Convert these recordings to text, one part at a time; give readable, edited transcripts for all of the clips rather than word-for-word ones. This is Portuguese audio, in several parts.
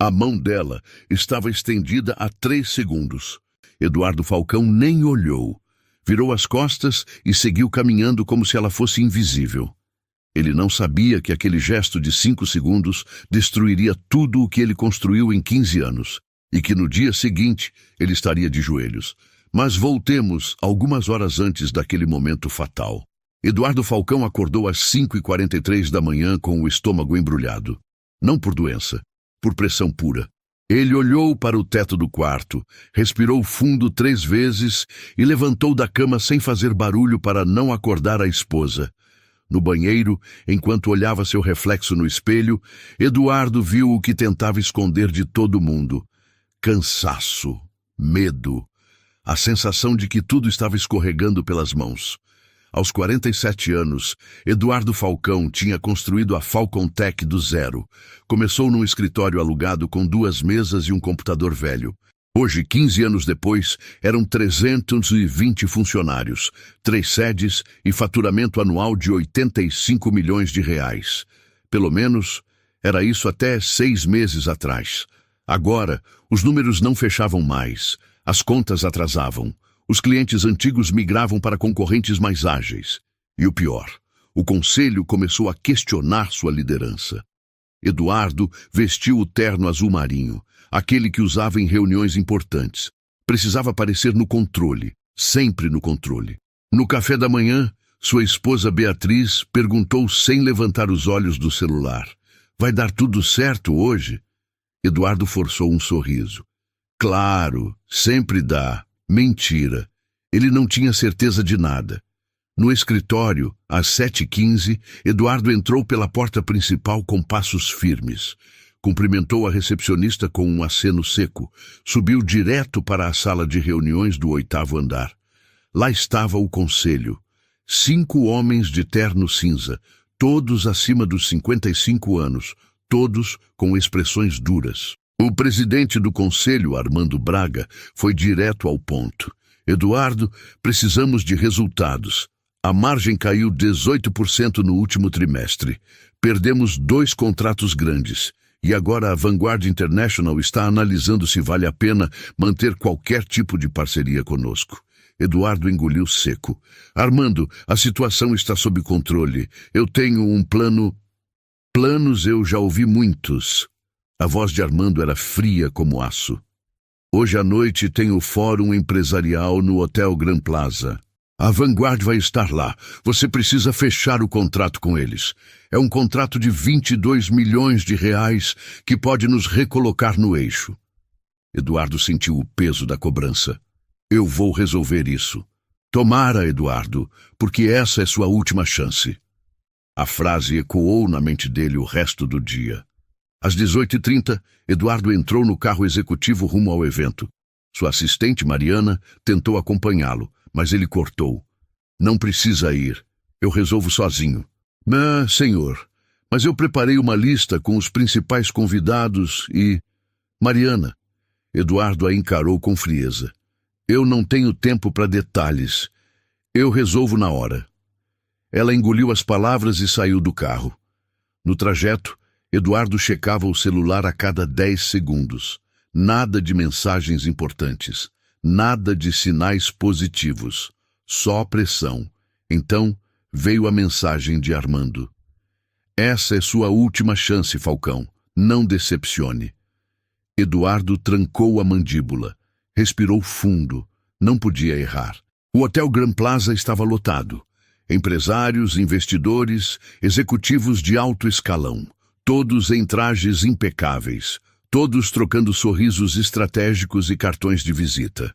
A mão dela estava estendida há 3 segundos. Eduardo Falcão nem olhou. Virou as costas e seguiu caminhando como se ela fosse invisível. Ele não sabia que aquele gesto de 5 segundos destruiria tudo o que ele construiu em 15 anos, e que no dia seguinte ele estaria de joelhos. Mas voltemos algumas horas antes daquele momento fatal. Eduardo Falcão acordou às 5h43 da manhã com o estômago embrulhado. Não por doença, por pressão pura. Ele olhou para o teto do quarto, respirou fundo 3 vezes e levantou da cama sem fazer barulho para não acordar a esposa. No banheiro, enquanto olhava seu reflexo no espelho, Eduardo viu o que tentava esconder de todo mundo. Cansaço, medo, a sensação de que tudo estava escorregando pelas mãos. Aos 47 anos, Eduardo Falcão tinha construído a Falcon Tech do zero. Começou num escritório alugado com 2 mesas e um computador velho. Hoje, 15 anos depois, eram 320 funcionários, 3 sedes e faturamento anual de R$85 milhões. Pelo menos, era isso até 6 meses atrás. Agora, os números não fechavam mais, as contas atrasavam. Os clientes antigos migravam para concorrentes mais ágeis. E o pior, o conselho começou a questionar sua liderança. Eduardo vestiu o terno azul marinho, aquele que usava em reuniões importantes. Precisava parecer no controle, sempre no controle. No café da manhã, sua esposa Beatriz perguntou sem levantar os olhos do celular: "Vai dar tudo certo hoje?" Eduardo forçou um sorriso. Claro, sempre dá. Mentira. Ele não tinha certeza de nada. No escritório, às 7h15, Eduardo entrou pela porta principal com passos firmes. Cumprimentou a recepcionista com um aceno seco. Subiu direto para a sala de reuniões do 8º andar. Lá estava o conselho. 5 homens de terno cinza, todos acima dos 55 anos, todos com expressões duras. O presidente do conselho, Armando Braga, foi direto ao ponto. Eduardo, precisamos de resultados. A margem caiu 18% no último trimestre. Perdemos 2 contratos grandes. E agora a Vanguard International está analisando se vale a pena manter qualquer tipo de parceria conosco. Eduardo engoliu seco. Armando, a situação está sob controle. Eu tenho um plano... Planos eu já ouvi muitos. A voz de Armando era fria como aço. Hoje à noite tem o fórum empresarial no Hotel Grand Plaza. A Vanguard vai estar lá. Você precisa fechar o contrato com eles. É um contrato de R$22 milhões que pode nos recolocar no eixo. Eduardo sentiu o peso da cobrança. Eu vou resolver isso. Tomara, Eduardo, porque essa é sua última chance. A frase ecoou na mente dele o resto do dia. Às 18h30, Eduardo entrou no carro executivo rumo ao evento. Sua assistente, Mariana, tentou acompanhá-lo, mas ele cortou. Não precisa ir. Eu resolvo sozinho. Senhor, mas eu preparei uma lista com os principais convidados e... Mariana. Eduardo a encarou com frieza. Eu não tenho tempo para detalhes. Eu resolvo na hora. Ela engoliu as palavras e saiu do carro. No trajeto, Eduardo checava o celular a cada 10 segundos. Nada de mensagens importantes. Nada de sinais positivos. Só pressão. Então, veio a mensagem de Armando. Essa é sua última chance, Falcão. Não decepcione. Eduardo trancou a mandíbula. Respirou fundo. Não podia errar. O Hotel Grand Plaza estava lotado. Empresários, investidores, executivos de alto escalão. Todos em trajes impecáveis, todos trocando sorrisos estratégicos e cartões de visita.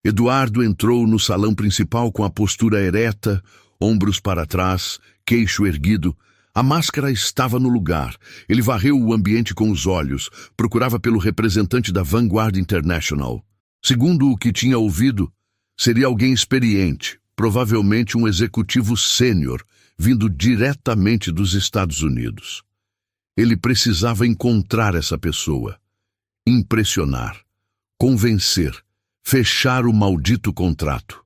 Eduardo entrou no salão principal com a postura ereta, ombros para trás, queixo erguido. A máscara estava no lugar. Ele varreu o ambiente com os olhos, procurava pelo representante da Vanguard International. Segundo o que tinha ouvido, seria alguém experiente, provavelmente um executivo sênior, vindo diretamente dos Estados Unidos. Ele precisava encontrar essa pessoa, impressionar, convencer, fechar o maldito contrato.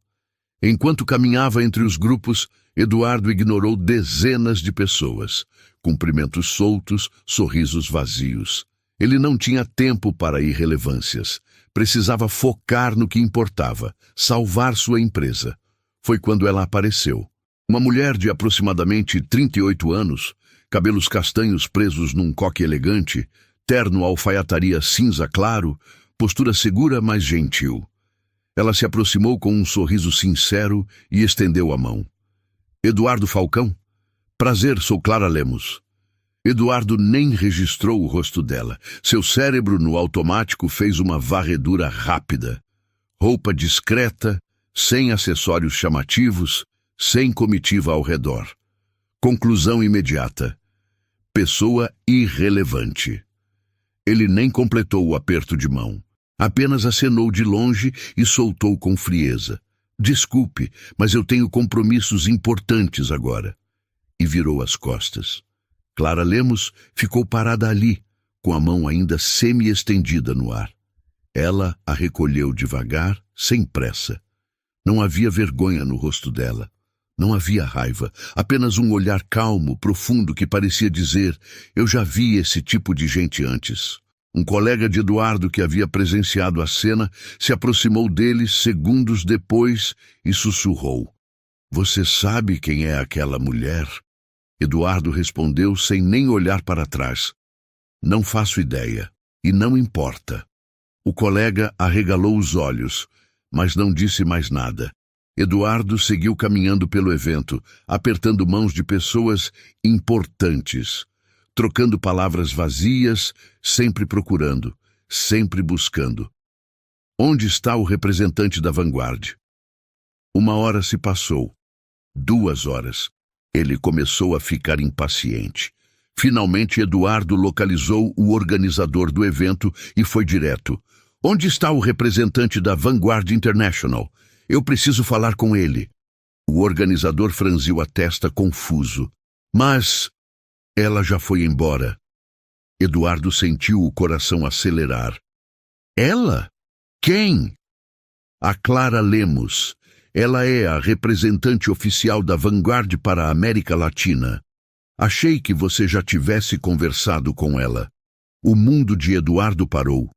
Enquanto caminhava entre os grupos, Eduardo ignorou dezenas de pessoas, cumprimentos soltos, sorrisos vazios. Ele não tinha tempo para irrelevâncias. Precisava focar no que importava, salvar sua empresa. Foi quando ela apareceu. Uma mulher de aproximadamente 38 anos, cabelos castanhos presos num coque elegante, terno alfaiataria cinza claro, postura segura, mas gentil. Ela se aproximou com um sorriso sincero e estendeu a mão. Eduardo Falcão? Prazer, sou Clara Lemos. Eduardo nem registrou o rosto dela. Seu cérebro, no automático, fez uma varredura rápida. Roupa discreta, sem acessórios chamativos, sem comitiva ao redor. Conclusão imediata. Pessoa irrelevante. Ele nem completou o aperto de mão. Apenas acenou de longe e soltou com frieza. Desculpe, mas eu tenho compromissos importantes agora. E virou as costas. Clara Lemos ficou parada ali, com a mão ainda semi-estendida no ar. Ela a recolheu devagar, sem pressa. Não havia vergonha no rosto dela. Não havia raiva, apenas um olhar calmo, profundo, que parecia dizer: eu já vi esse tipo de gente antes. Um colega de Eduardo, que havia presenciado a cena, se aproximou dele segundos depois e sussurrou: você sabe quem é aquela mulher? Eduardo respondeu sem nem olhar para trás: não faço ideia, e não importa. O colega arregalou os olhos, mas não disse mais nada. Eduardo seguiu caminhando pelo evento, apertando mãos de pessoas importantes, trocando palavras vazias, sempre procurando, sempre buscando. Onde está o representante da Vanguard? 1 hora se passou. 2 horas. Ele começou a ficar impaciente. Finalmente, Eduardo localizou o organizador do evento e foi direto. Onde está o representante da Vanguard International? Eu preciso falar com ele. O organizador franziu a testa, confuso. Mas ela já foi embora. Eduardo sentiu o coração acelerar. Ela? Quem? A Clara Lemos. Ela é a representante oficial da Vanguard para a América Latina. Achei que você já tivesse conversado com ela. O mundo de Eduardo parou.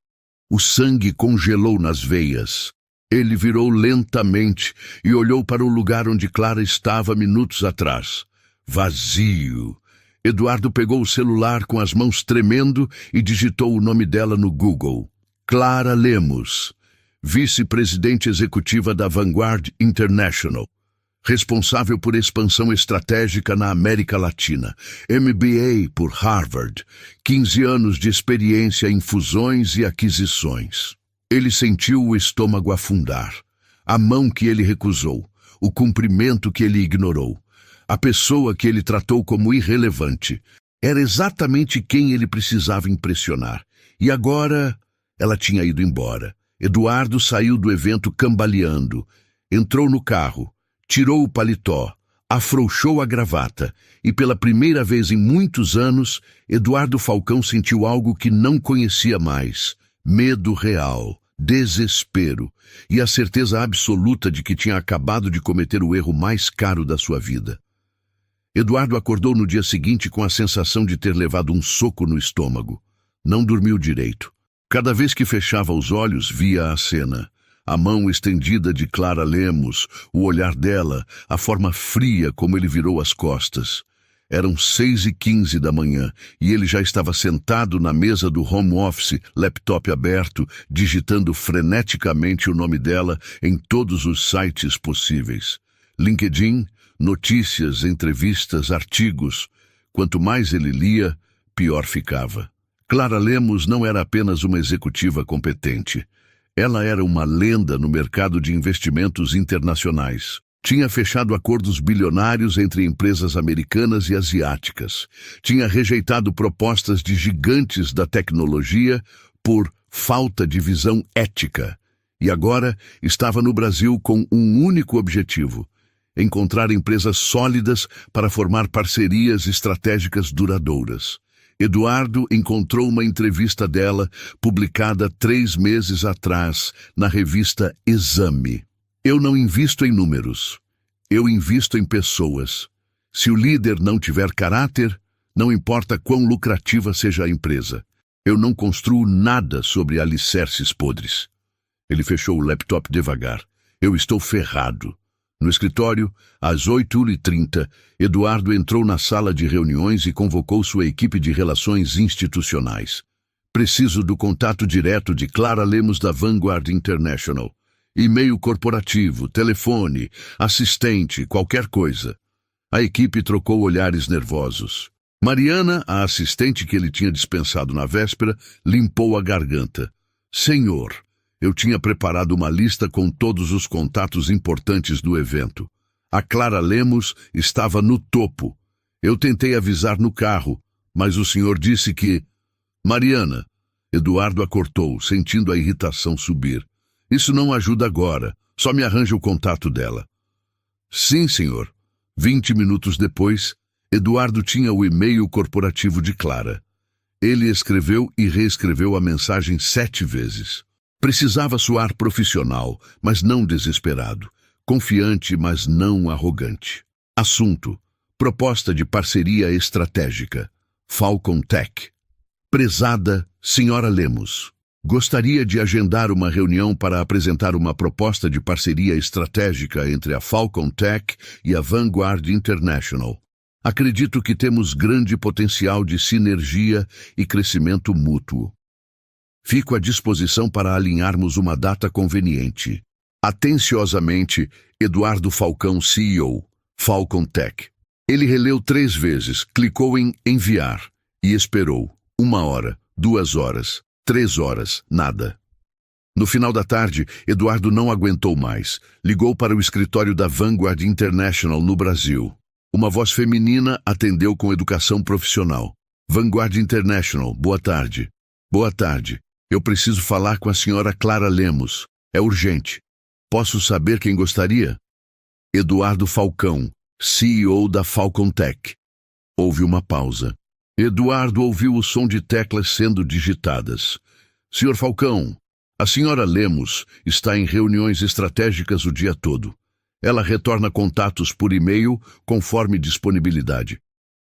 O sangue congelou nas veias. Ele virou lentamente e olhou para o lugar onde Clara estava minutos atrás. Vazio. Eduardo pegou o celular com as mãos tremendo e digitou o nome dela no Google. Clara Lemos, vice-presidente executiva da Vanguard International, responsável por expansão estratégica na América Latina, MBA por Harvard, 15 anos de experiência em fusões e aquisições. Ele sentiu o estômago afundar, a mão que ele recusou, o cumprimento que ele ignorou, a pessoa que ele tratou como irrelevante. Era exatamente quem ele precisava impressionar. E agora ela tinha ido embora. Eduardo saiu do evento cambaleando, entrou no carro, tirou o paletó, afrouxou a gravata e, pela primeira vez em muitos anos, Eduardo Falcão sentiu algo que não conhecia mais: medo real, desespero e a certeza absoluta de que tinha acabado de cometer o erro mais caro da sua vida. Eduardo acordou no dia seguinte com a sensação de ter levado um soco no estômago. Não dormiu direito. Cada vez que fechava os olhos, via a cena. A mão estendida de Clara Lemos, o olhar dela, a forma fria como ele virou as costas. Eram 6h15 da manhã e ele já estava sentado na mesa do home office, laptop aberto, digitando freneticamente o nome dela em todos os sites possíveis. LinkedIn, notícias, entrevistas, artigos. Quanto mais ele lia, pior ficava. Clara Lemos não era apenas uma executiva competente. Ela era uma lenda no mercado de investimentos internacionais. Tinha fechado acordos bilionários entre empresas americanas e asiáticas. Tinha rejeitado propostas de gigantes da tecnologia por falta de visão ética. E agora estava no Brasil com um único objetivo: encontrar empresas sólidas para formar parcerias estratégicas duradouras. Eduardo encontrou uma entrevista dela, publicada 3 meses atrás, na revista Exame. Eu não invisto em números. Eu invisto em pessoas. Se o líder não tiver caráter, não importa quão lucrativa seja a empresa. Eu não construo nada sobre alicerces podres. Ele fechou o laptop devagar. Eu estou ferrado. No escritório, às 8h30, Eduardo entrou na sala de reuniões e convocou sua equipe de relações institucionais. Preciso do contato direto de Clara Lemos da Vanguard International. E-mail corporativo, telefone, assistente, qualquer coisa. A equipe trocou olhares nervosos. Mariana, a assistente que ele tinha dispensado na véspera, limpou a garganta. Senhor, eu tinha preparado uma lista com todos os contatos importantes do evento. A Clara Lemos estava no topo. Eu tentei avisar no carro, mas o senhor disse que... Mariana, Eduardo a cortou, sentindo a irritação subir. Isso não ajuda agora, só me arranja o contato dela. Sim, senhor. 20 minutos depois, Eduardo tinha o e-mail corporativo de Clara. Ele escreveu e reescreveu a mensagem 7 vezes. Precisava soar profissional, mas não desesperado. Confiante, mas não arrogante. Assunto: proposta de parceria estratégica. Falcon Tech. Prezada Senhora Lemos, gostaria de agendar uma reunião para apresentar uma proposta de parceria estratégica entre a Falcon Tech e a Vanguard International. Acredito que temos grande potencial de sinergia e crescimento mútuo. Fico à disposição para alinharmos uma data conveniente. Atenciosamente, Eduardo Falcão, CEO, Falcon Tech. Ele releu 3 vezes, clicou em enviar e esperou. 1 hora, 2 horas, 3 horas, nada. No final da tarde, Eduardo não aguentou mais. Ligou para o escritório da Vanguard International no Brasil. Uma voz feminina atendeu com educação profissional. Vanguard International, boa tarde. Boa tarde. Eu preciso falar com a senhora Clara Lemos. É urgente. Posso saber quem gostaria? Eduardo Falcão, CEO da Falcon Tech. Houve uma pausa. Eduardo ouviu o som de teclas sendo digitadas. Senhor Falcão, a senhora Lemos está em reuniões estratégicas o dia todo. Ela retorna contatos por e-mail conforme disponibilidade.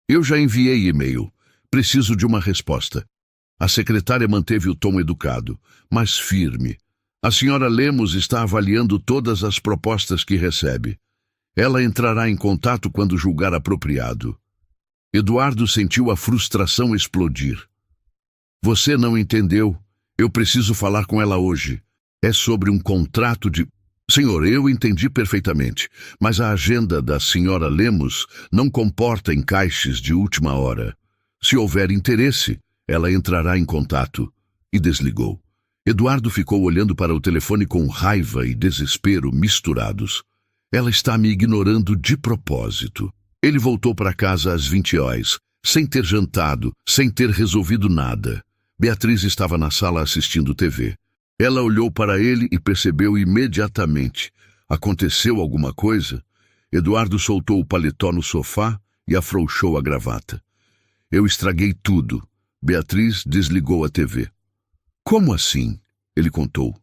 Eu já enviei e-mail. Preciso de uma resposta. A secretária manteve o tom educado, mas firme. A senhora Lemos está avaliando todas as propostas que recebe. Ela entrará em contato quando julgar apropriado. Eduardo sentiu a frustração explodir. Você não entendeu. Eu preciso falar com ela hoje. É sobre um contrato de... Senhor, eu entendi perfeitamente, mas a agenda da senhora Lemos não comporta encaixes de última hora. Se houver interesse, ela entrará em contato. E desligou. Eduardo ficou olhando para o telefone com raiva e desespero misturados. Ela está me ignorando de propósito. Ele voltou para casa às 20 horas, sem ter jantado, sem ter resolvido nada. Beatriz estava na sala assistindo TV. Ela olhou para ele e percebeu imediatamente. Aconteceu alguma coisa? Eduardo soltou o paletó no sofá e afrouxou a gravata. Eu estraguei tudo. Beatriz desligou a TV. Como assim? Ele contou.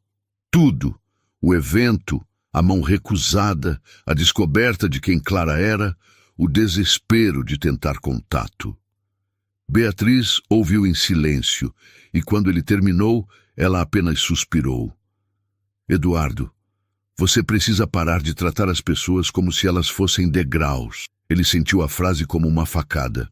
Tudo. O evento, a mão recusada, a descoberta de quem Clara era, o desespero de tentar contato. Beatriz ouviu em silêncio, e quando ele terminou, ela apenas suspirou. Eduardo, você precisa parar de tratar as pessoas como se elas fossem degraus. Ele sentiu a frase como uma facada.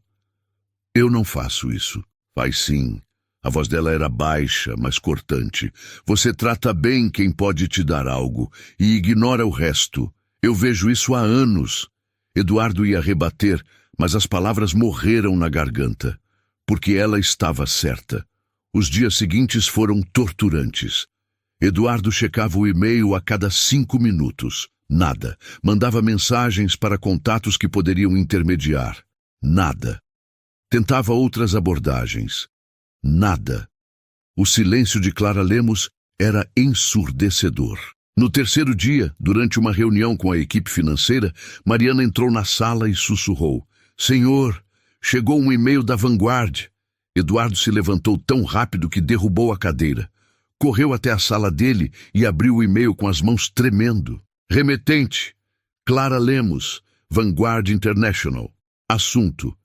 Eu não faço isso. Faz sim. A voz dela era baixa, mas cortante. Você trata bem quem pode te dar algo e ignora o resto. Eu vejo isso há anos. Eduardo ia rebater, mas as palavras morreram na garganta, porque ela estava certa. Os dias seguintes foram torturantes. Eduardo checava o e-mail a cada 5 minutos. Nada. Mandava mensagens para contatos que poderiam intermediar. Nada. Tentava outras abordagens. Nada. O silêncio de Clara Lemos era ensurdecedor. No terceiro dia, durante uma reunião com a equipe financeira, Mariana entrou na sala e sussurrou. Senhor, chegou um e-mail da Vanguard. Eduardo se levantou tão rápido que derrubou a cadeira. Correu até a sala dele e abriu o e-mail com as mãos tremendo. Remetente, Clara Lemos, Vanguard International. Assunto,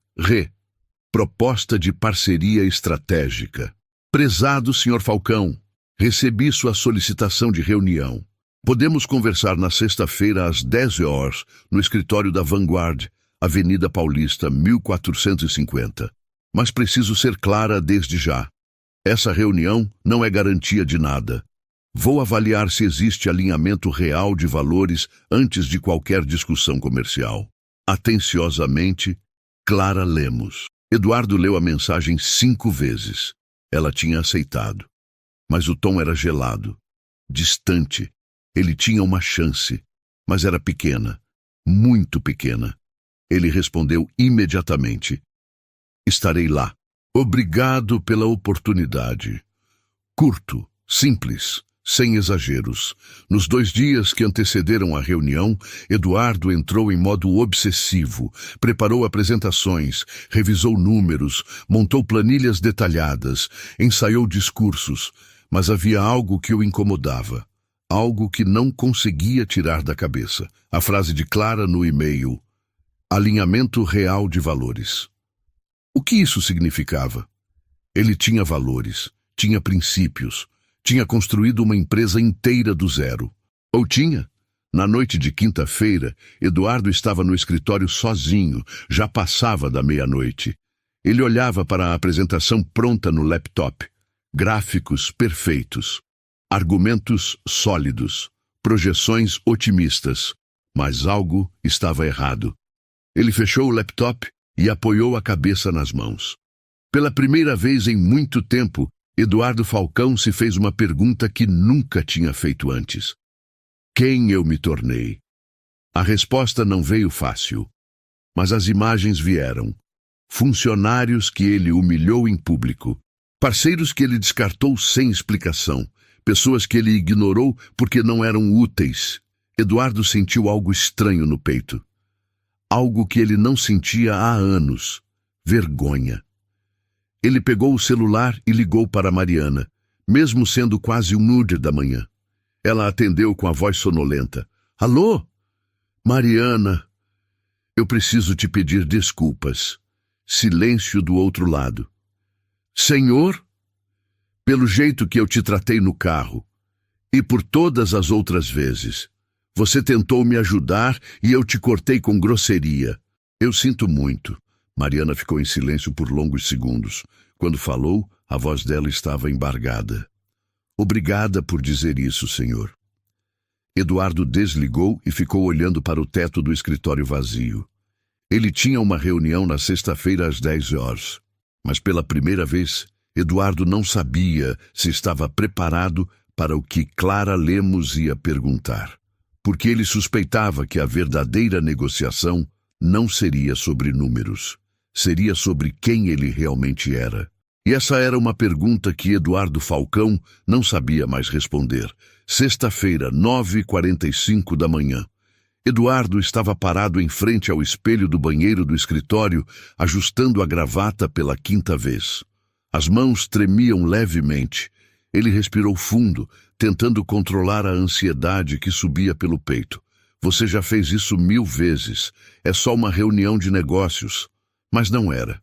proposta de parceria estratégica. Prezado Sr. Falcão, recebi sua solicitação de reunião. Podemos conversar na sexta-feira às 10 horas, no escritório da Vanguard, Avenida Paulista, 1450. Mas preciso ser clara desde já. Essa reunião não é garantia de nada. Vou avaliar se existe alinhamento real de valores antes de qualquer discussão comercial. Atenciosamente, Clara Lemos. Eduardo leu a mensagem 5 vezes. Ela tinha aceitado. Mas o tom era gelado, distante. Ele tinha uma chance, mas era pequena, muito pequena. Ele respondeu imediatamente: estarei lá. Obrigado pela oportunidade. Curto, simples, sem exageros. Nos 2 dias que antecederam a reunião, Eduardo entrou em modo obsessivo, preparou apresentações, revisou números, montou planilhas detalhadas, ensaiou discursos, mas havia algo que o incomodava, algo que não conseguia tirar da cabeça. A frase de Clara no e-mail: alinhamento real de valores. O que isso significava? Ele tinha valores, tinha princípios, tinha construído uma empresa inteira do zero. Ou tinha? Na noite de quinta-feira, Eduardo estava no escritório sozinho, já passava da meia-noite. Ele olhava para a apresentação pronta no laptop. Gráficos perfeitos, argumentos sólidos, projeções otimistas. Mas algo estava errado. Ele fechou o laptop e apoiou a cabeça nas mãos. Pela primeira vez em muito tempo, Eduardo Falcão se fez uma pergunta que nunca tinha feito antes. Quem eu me tornei? A resposta não veio fácil, mas as imagens vieram. Funcionários que ele humilhou em público, parceiros que ele descartou sem explicação, pessoas que ele ignorou porque não eram úteis. Eduardo sentiu algo estranho no peito. Algo que ele não sentia há anos. Vergonha. Ele pegou o celular e ligou para Mariana, mesmo sendo quase 1h da manhã. Ela atendeu com a voz sonolenta. Alô? Mariana, eu preciso te pedir desculpas. Silêncio do outro lado. Senhor? Pelo jeito que eu te tratei no carro. E por todas as outras vezes. Você tentou me ajudar e eu te cortei com grosseria. Eu sinto muito. Mariana ficou em silêncio por longos segundos. Quando falou, a voz dela estava embargada. Obrigada por dizer isso, senhor. Eduardo desligou e ficou olhando para o teto do escritório vazio. Ele tinha uma reunião na sexta-feira às 10 horas. Mas pela primeira vez, Eduardo não sabia se estava preparado para o que Clara Lemos ia perguntar. Porque ele suspeitava que a verdadeira negociação não seria sobre números, seria sobre quem ele realmente era. E essa era uma pergunta que Eduardo Falcão não sabia mais responder. Sexta-feira, 9h45 da manhã. Eduardo estava parado em frente ao espelho do banheiro do escritório, ajustando a gravata pela 5ª vez. As mãos tremiam levemente. Ele respirou fundo, tentando controlar a ansiedade que subia pelo peito. Você já fez isso 1000 vezes. É só uma reunião de negócios. Mas não era.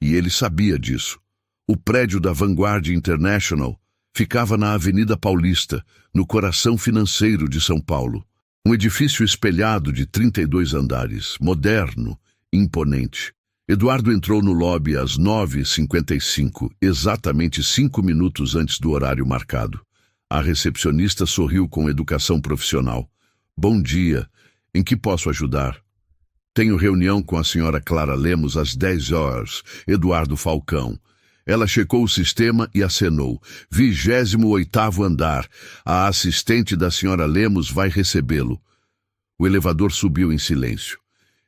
E ele sabia disso. O prédio da Vanguard International ficava na Avenida Paulista, no coração financeiro de São Paulo. Um edifício espelhado de 32 andares, moderno, imponente. Eduardo entrou no lobby às 9h55, exatamente 5 minutos antes do horário marcado. A recepcionista sorriu com educação profissional. Bom dia. Em que posso ajudar? Tenho reunião com a senhora Clara Lemos às 10 horas. Eduardo Falcão. Ela checou o sistema e acenou. 28º andar. A assistente da senhora Lemos vai recebê-lo. O elevador subiu em silêncio.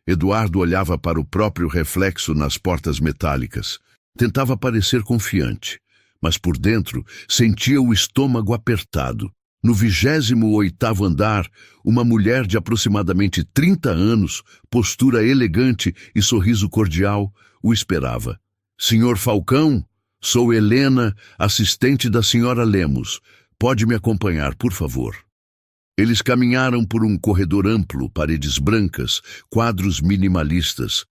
Eduardo olhava para o próprio reflexo nas portas metálicas. Tentava parecer confiante, mas por dentro sentia o estômago apertado. No 28º andar, uma mulher de aproximadamente 30 anos, postura elegante e sorriso cordial, o esperava. Senhor Falcão, sou Helena, assistente da senhora Lemos. Pode me acompanhar, por favor. Eles caminharam por um corredor amplo, paredes brancas, quadros minimalistas,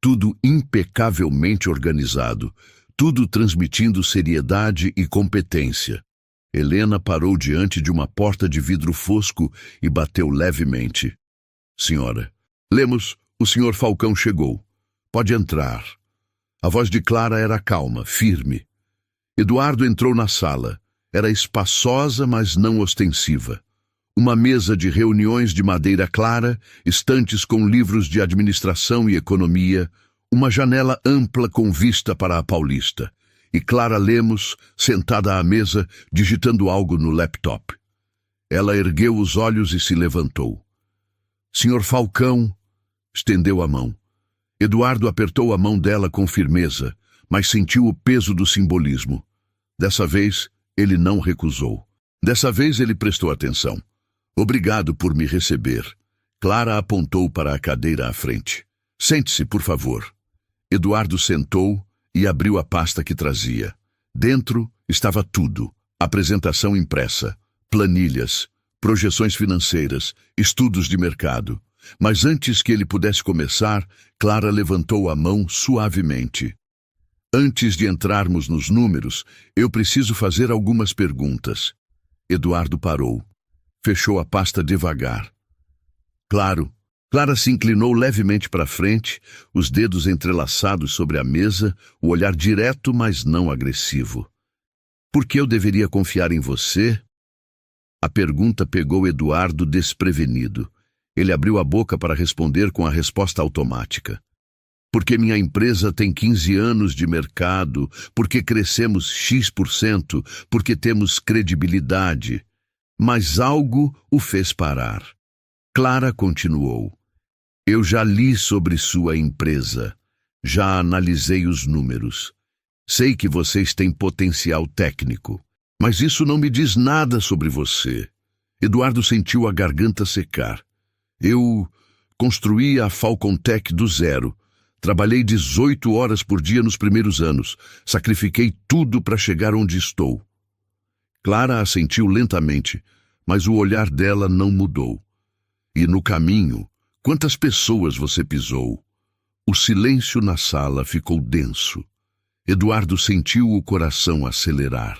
tudo impecavelmente organizado, tudo transmitindo seriedade e competência. Helena parou diante de uma porta de vidro fosco e bateu levemente. Senhora, Lemos, o senhor Falcão chegou. Pode entrar. A voz de Clara era calma, firme. Eduardo entrou na sala. Era espaçosa, mas não ostensiva. Uma mesa de reuniões de madeira clara, estantes com livros de administração e economia, uma janela ampla com vista para a Paulista, e Clara Lemos, sentada à mesa, digitando algo no laptop. Ela ergueu os olhos e se levantou. Senhor Falcão, estendeu a mão. Eduardo apertou a mão dela com firmeza, mas sentiu o peso do simbolismo. Dessa vez, ele não recusou. Dessa vez, ele prestou atenção. Obrigado por me receber. Clara apontou para a cadeira à frente. Sente-se, por favor. Eduardo sentou e abriu a pasta que trazia. Dentro estava tudo. Apresentação impressa, planilhas, projeções financeiras, estudos de mercado. Mas antes que ele pudesse começar, Clara levantou a mão suavemente. Antes de entrarmos nos números, eu preciso fazer algumas perguntas. Eduardo parou. Fechou a pasta devagar. Claro. Clara se inclinou levemente para frente, os dedos entrelaçados sobre a mesa, o olhar direto, mas não agressivo. Por que eu deveria confiar em você? A pergunta pegou Eduardo desprevenido. Ele abriu a boca para responder com a resposta automática. Porque minha empresa tem 15 anos de mercado, porque crescemos X%, porque temos credibilidade. Mas algo o fez parar. Clara continuou. Eu já li sobre sua empresa. Já analisei os números. Sei que vocês têm potencial técnico. Mas isso não me diz nada sobre você. Eduardo sentiu a garganta secar. Eu construí a Falcon Tech do zero. Trabalhei 18 horas por dia nos primeiros anos. Sacrifiquei tudo para chegar onde estou. Clara assentiu lentamente, mas o olhar dela não mudou. E no caminho, quantas pessoas você pisou? O silêncio na sala ficou denso. Eduardo sentiu o coração acelerar.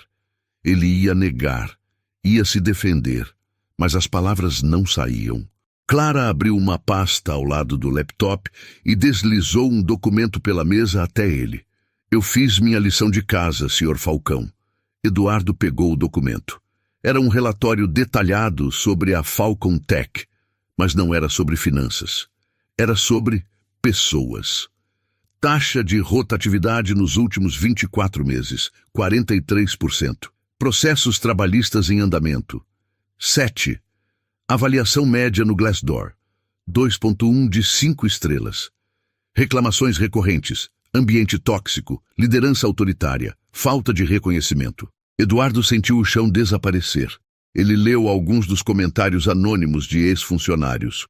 Ele ia negar, ia se defender, mas as palavras não saíam. Clara abriu uma pasta ao lado do laptop e deslizou um documento pela mesa até ele. Eu fiz minha lição de casa, Sr. Falcão. Eduardo pegou o documento. Era um relatório detalhado sobre a Falcon Tech, mas não era sobre finanças. Era sobre pessoas. Taxa de rotatividade nos últimos 24 meses, 43%. Processos trabalhistas em andamento, 7. Avaliação média no Glassdoor, 2.1 de 5 estrelas. Reclamações recorrentes, ambiente tóxico, liderança autoritária, falta de reconhecimento. Eduardo sentiu o chão desaparecer. Ele leu alguns dos comentários anônimos de ex-funcionários.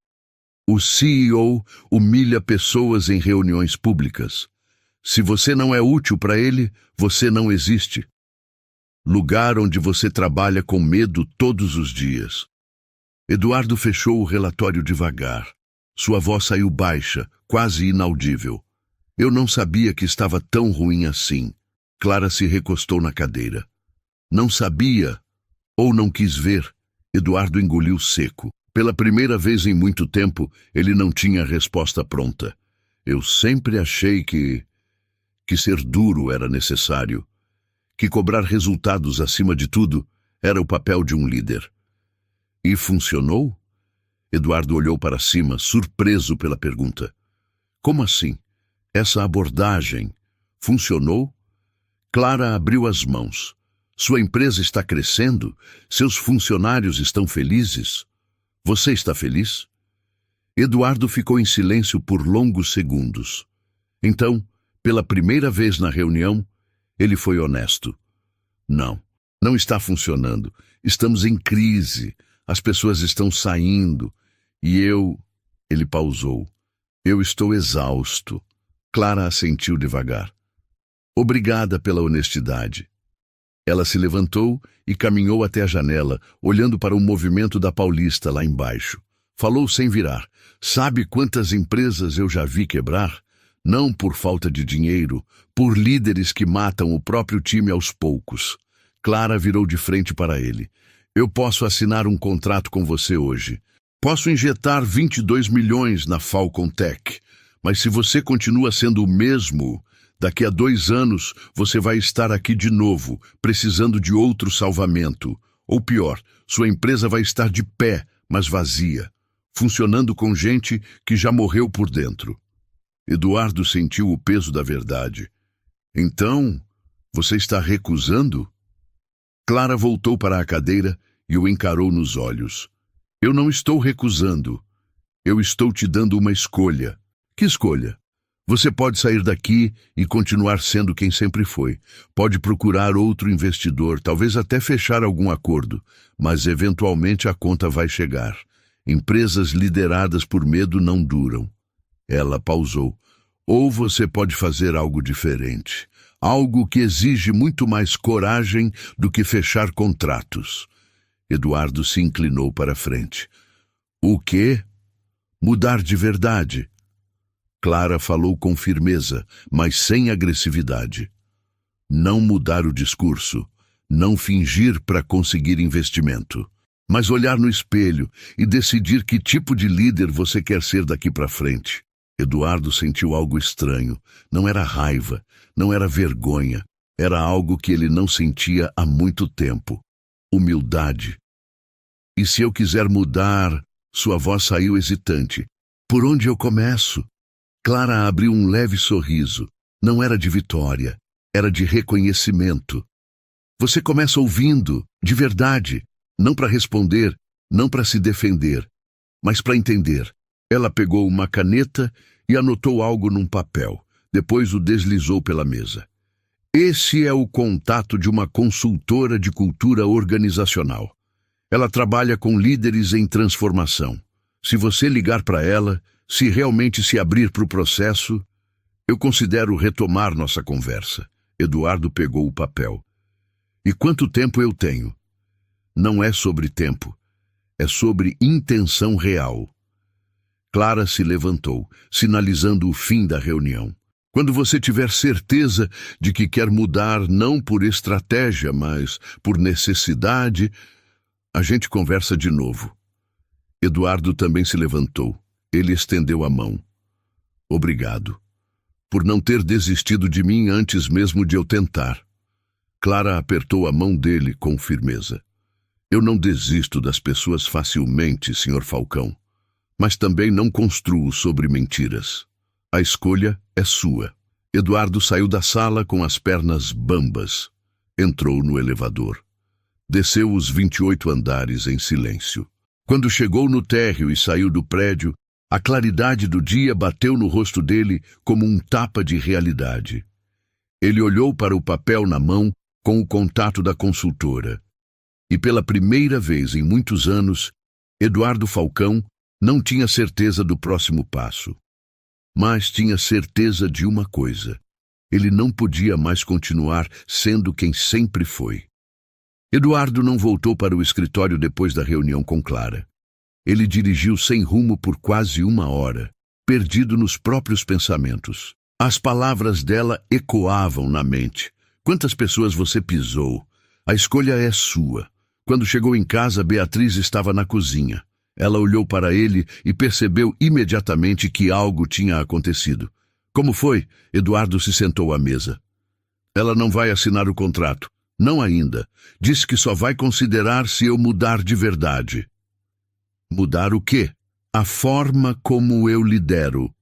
O CEO humilha pessoas em reuniões públicas. Se você não é útil para ele, você não existe. Lugar onde você trabalha com medo todos os dias. Eduardo fechou o relatório devagar. Sua voz saiu baixa, quase inaudível. Eu não sabia que estava tão ruim assim. Clara se recostou na cadeira. Não sabia, ou não quis ver. Eduardo engoliu seco. Pela primeira vez em muito tempo, ele não tinha a resposta pronta. Eu sempre achei que ser duro era necessário. Que cobrar resultados acima de tudo era o papel de um líder. E funcionou? Eduardo olhou para cima, surpreso pela pergunta. Como assim? Essa abordagem funcionou? Clara abriu as mãos. Sua empresa está crescendo? Seus funcionários estão felizes? Você está feliz? Eduardo ficou em silêncio por longos segundos. Então, pela primeira vez na reunião, ele foi honesto. Não está funcionando. Estamos em crise. As pessoas estão saindo. E Ele pausou. Eu estou exausto. Clara assentiu devagar. Obrigada pela honestidade. Ela se levantou e caminhou até a janela, olhando para o movimento da Paulista lá embaixo. Falou sem virar. Sabe quantas empresas eu já vi quebrar? Não por falta de dinheiro, por líderes que matam o próprio time aos poucos. Clara virou de frente para ele. Eu posso assinar um contrato com você hoje. Posso injetar 22 milhões na Falcon Tech. Mas se você continua sendo o mesmo, daqui a 2 anos você vai estar aqui de novo, precisando de outro salvamento. Ou pior, sua empresa vai estar de pé, mas vazia, funcionando com gente que já morreu por dentro. Eduardo sentiu o peso da verdade. Então, você está recusando? Clara voltou para a cadeira e o encarou nos olhos. Eu não estou recusando. Eu estou te dando uma escolha. Que escolha? Você pode sair daqui e continuar sendo quem sempre foi. Pode procurar outro investidor, talvez até fechar algum acordo, mas eventualmente a conta vai chegar. Empresas lideradas por medo não duram. Ela pausou. Ou você pode fazer algo diferente. Algo que exige muito mais coragem do que fechar contratos. Eduardo se inclinou para frente. O quê? Mudar de verdade. Clara falou com firmeza, mas sem agressividade. Não mudar o discurso, não fingir para conseguir investimento, mas olhar no espelho e decidir que tipo de líder você quer ser daqui para frente. Eduardo sentiu algo estranho. Não era raiva, não era vergonha, era algo que ele não sentia há muito tempo. Humildade. E se eu quiser mudar? Sua voz saiu hesitante. Por onde eu começo? Clara abriu um leve sorriso. Não era de vitória, era de reconhecimento. Você começa ouvindo, de verdade, não para responder, não para se defender, mas para entender. Ela pegou uma caneta e anotou algo num papel. Depois o deslizou pela mesa. Esse é o contato de uma consultora de cultura organizacional. Ela trabalha com líderes em transformação. Se você ligar para ela, se realmente se abrir para o processo, eu considero retomar nossa conversa. Eduardo pegou o papel. E quanto tempo eu tenho? Não é sobre tempo, é sobre intenção real. Clara se levantou, sinalizando o fim da reunião. Quando você tiver certeza de que quer mudar não por estratégia, mas por necessidade, a gente conversa de novo. Eduardo também se levantou. Ele estendeu a mão. Obrigado. Por não ter desistido de mim antes mesmo de eu tentar. Clara apertou a mão dele com firmeza. Eu não desisto das pessoas facilmente, Sr. Falcão. Mas também não construo sobre mentiras. A escolha é sua. Eduardo saiu da sala com as pernas bambas. Entrou no elevador. Desceu os 28 andares em silêncio. Quando chegou no térreo e saiu do prédio, a claridade do dia bateu no rosto dele como um tapa de realidade. Ele olhou para o papel na mão com o contato da consultora. E pela primeira vez em muitos anos, Eduardo Falcão não tinha certeza do próximo passo. Mas tinha certeza de uma coisa. Ele não podia mais continuar sendo quem sempre foi. Eduardo não voltou para o escritório depois da reunião com Clara. Ele dirigiu sem rumo por quase 1 hora, perdido nos próprios pensamentos. As palavras dela ecoavam na mente. Quantas pessoas você pisou? A escolha é sua. Quando chegou em casa, Beatriz estava na cozinha. Ela olhou para ele e percebeu imediatamente que algo tinha acontecido. Como foi? Eduardo se sentou à mesa. Ela não vai assinar o contrato. Não ainda. Disse que só vai considerar se eu mudar de verdade. Mudar o quê? A forma como eu lidero.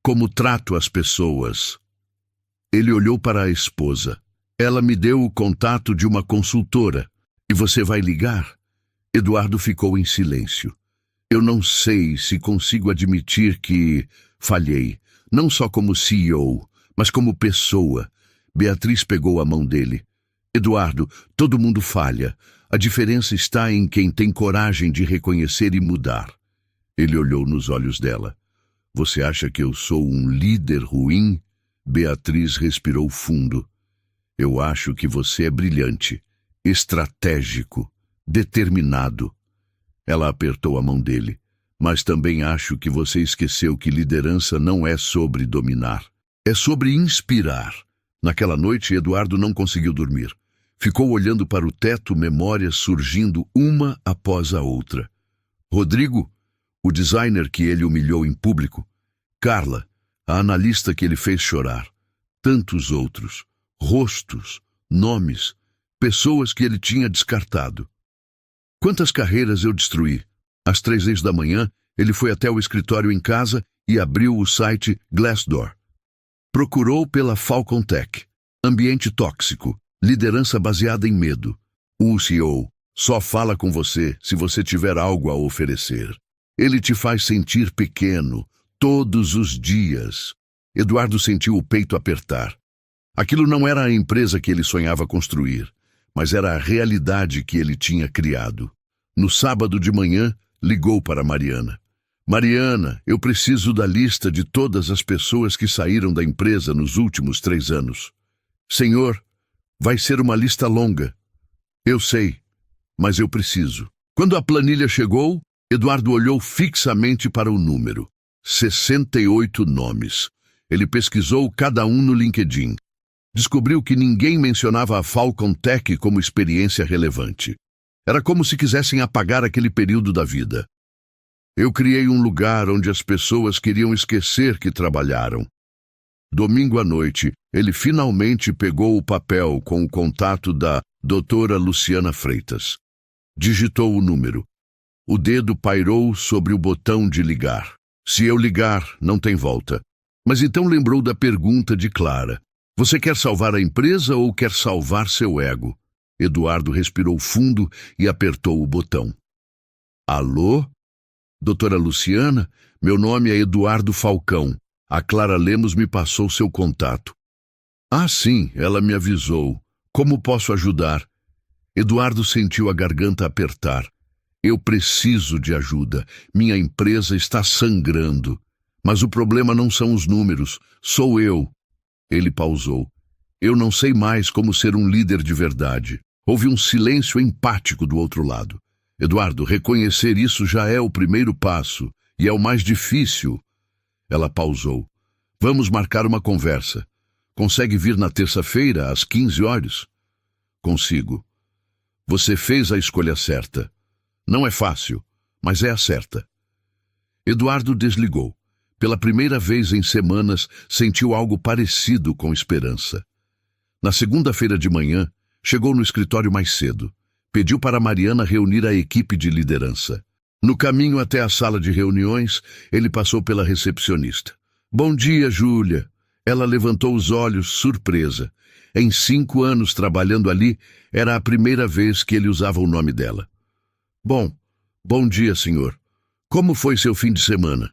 Como trato as pessoas. Ele olhou para a esposa. Ela me deu o contato de uma consultora. E você vai ligar? Eduardo ficou em silêncio. Eu não sei se consigo admitir que falhei. Não só como CEO, mas como pessoa. Beatriz pegou a mão dele. Eduardo, todo mundo falha. A diferença está em quem tem coragem de reconhecer e mudar. Ele olhou nos olhos dela. Você acha que eu sou um líder ruim? Beatriz respirou fundo. Eu acho que você é brilhante, estratégico, determinado. Ela apertou a mão dele. Mas também acho que você esqueceu que liderança não é sobre dominar. É sobre inspirar. Naquela noite, Eduardo não conseguiu dormir. Ficou olhando para o teto, memórias surgindo uma após a outra. Rodrigo, o designer que ele humilhou em público. Carla, a analista que ele fez chorar. Tantos outros. Rostos, nomes, pessoas que ele tinha descartado. Quantas carreiras eu destruí? Às 3 da manhã, ele foi até o escritório em casa e abriu o site Glassdoor. Procurou pela Falcon Tech. Ambiente tóxico, liderança baseada em medo. O CEO só fala com você se você tiver algo a oferecer. Ele te faz sentir pequeno, todos os dias. Eduardo sentiu o peito apertar. Aquilo não era a empresa que ele sonhava construir, mas era a realidade que ele tinha criado. No sábado de manhã, ligou para Mariana. Mariana, eu preciso da lista de todas as pessoas que saíram da empresa nos últimos 3 anos. Senhor, vai ser uma lista longa. Eu sei, mas eu preciso. Quando a planilha chegou, Eduardo olhou fixamente para o número. 68 nomes. Ele pesquisou cada um no LinkedIn. Descobriu que ninguém mencionava a Falcon Tech como experiência relevante. Era como se quisessem apagar aquele período da vida. Eu criei um lugar onde as pessoas queriam esquecer que trabalharam. Domingo à noite, ele finalmente pegou o papel com o contato da doutora Luciana Freitas. Digitou o número. O dedo pairou sobre o botão de ligar. Se eu ligar, não tem volta. Mas então lembrou da pergunta de Clara. Você quer salvar a empresa ou quer salvar seu ego? Eduardo respirou fundo e apertou o botão. Alô? Doutora Luciana, meu nome é Eduardo Falcão. A Clara Lemos me passou seu contato. Ah, sim, ela me avisou. Como posso ajudar? Eduardo sentiu a garganta apertar. Eu preciso de ajuda. Minha empresa está sangrando. Mas o problema não são os números, sou eu. Ele pausou. Eu não sei mais como ser um líder de verdade. Houve um silêncio empático do outro lado. Eduardo, reconhecer isso já é o primeiro passo, e é o mais difícil. Ela pausou. Vamos marcar uma conversa. Consegue vir na terça-feira, às 15 horas? Consigo. Você fez a escolha certa. Não é fácil, mas é a certa. Eduardo desligou. Pela primeira vez em semanas, sentiu algo parecido com esperança. Na segunda-feira de manhã, chegou no escritório mais cedo. Pediu para Mariana reunir a equipe de liderança. No caminho até a sala de reuniões, ele passou pela recepcionista. Bom dia, Júlia. Ela levantou os olhos, surpresa. Em 5 anos trabalhando ali, era a primeira vez que ele usava o nome dela. Bom dia, senhor. Como foi seu fim de semana?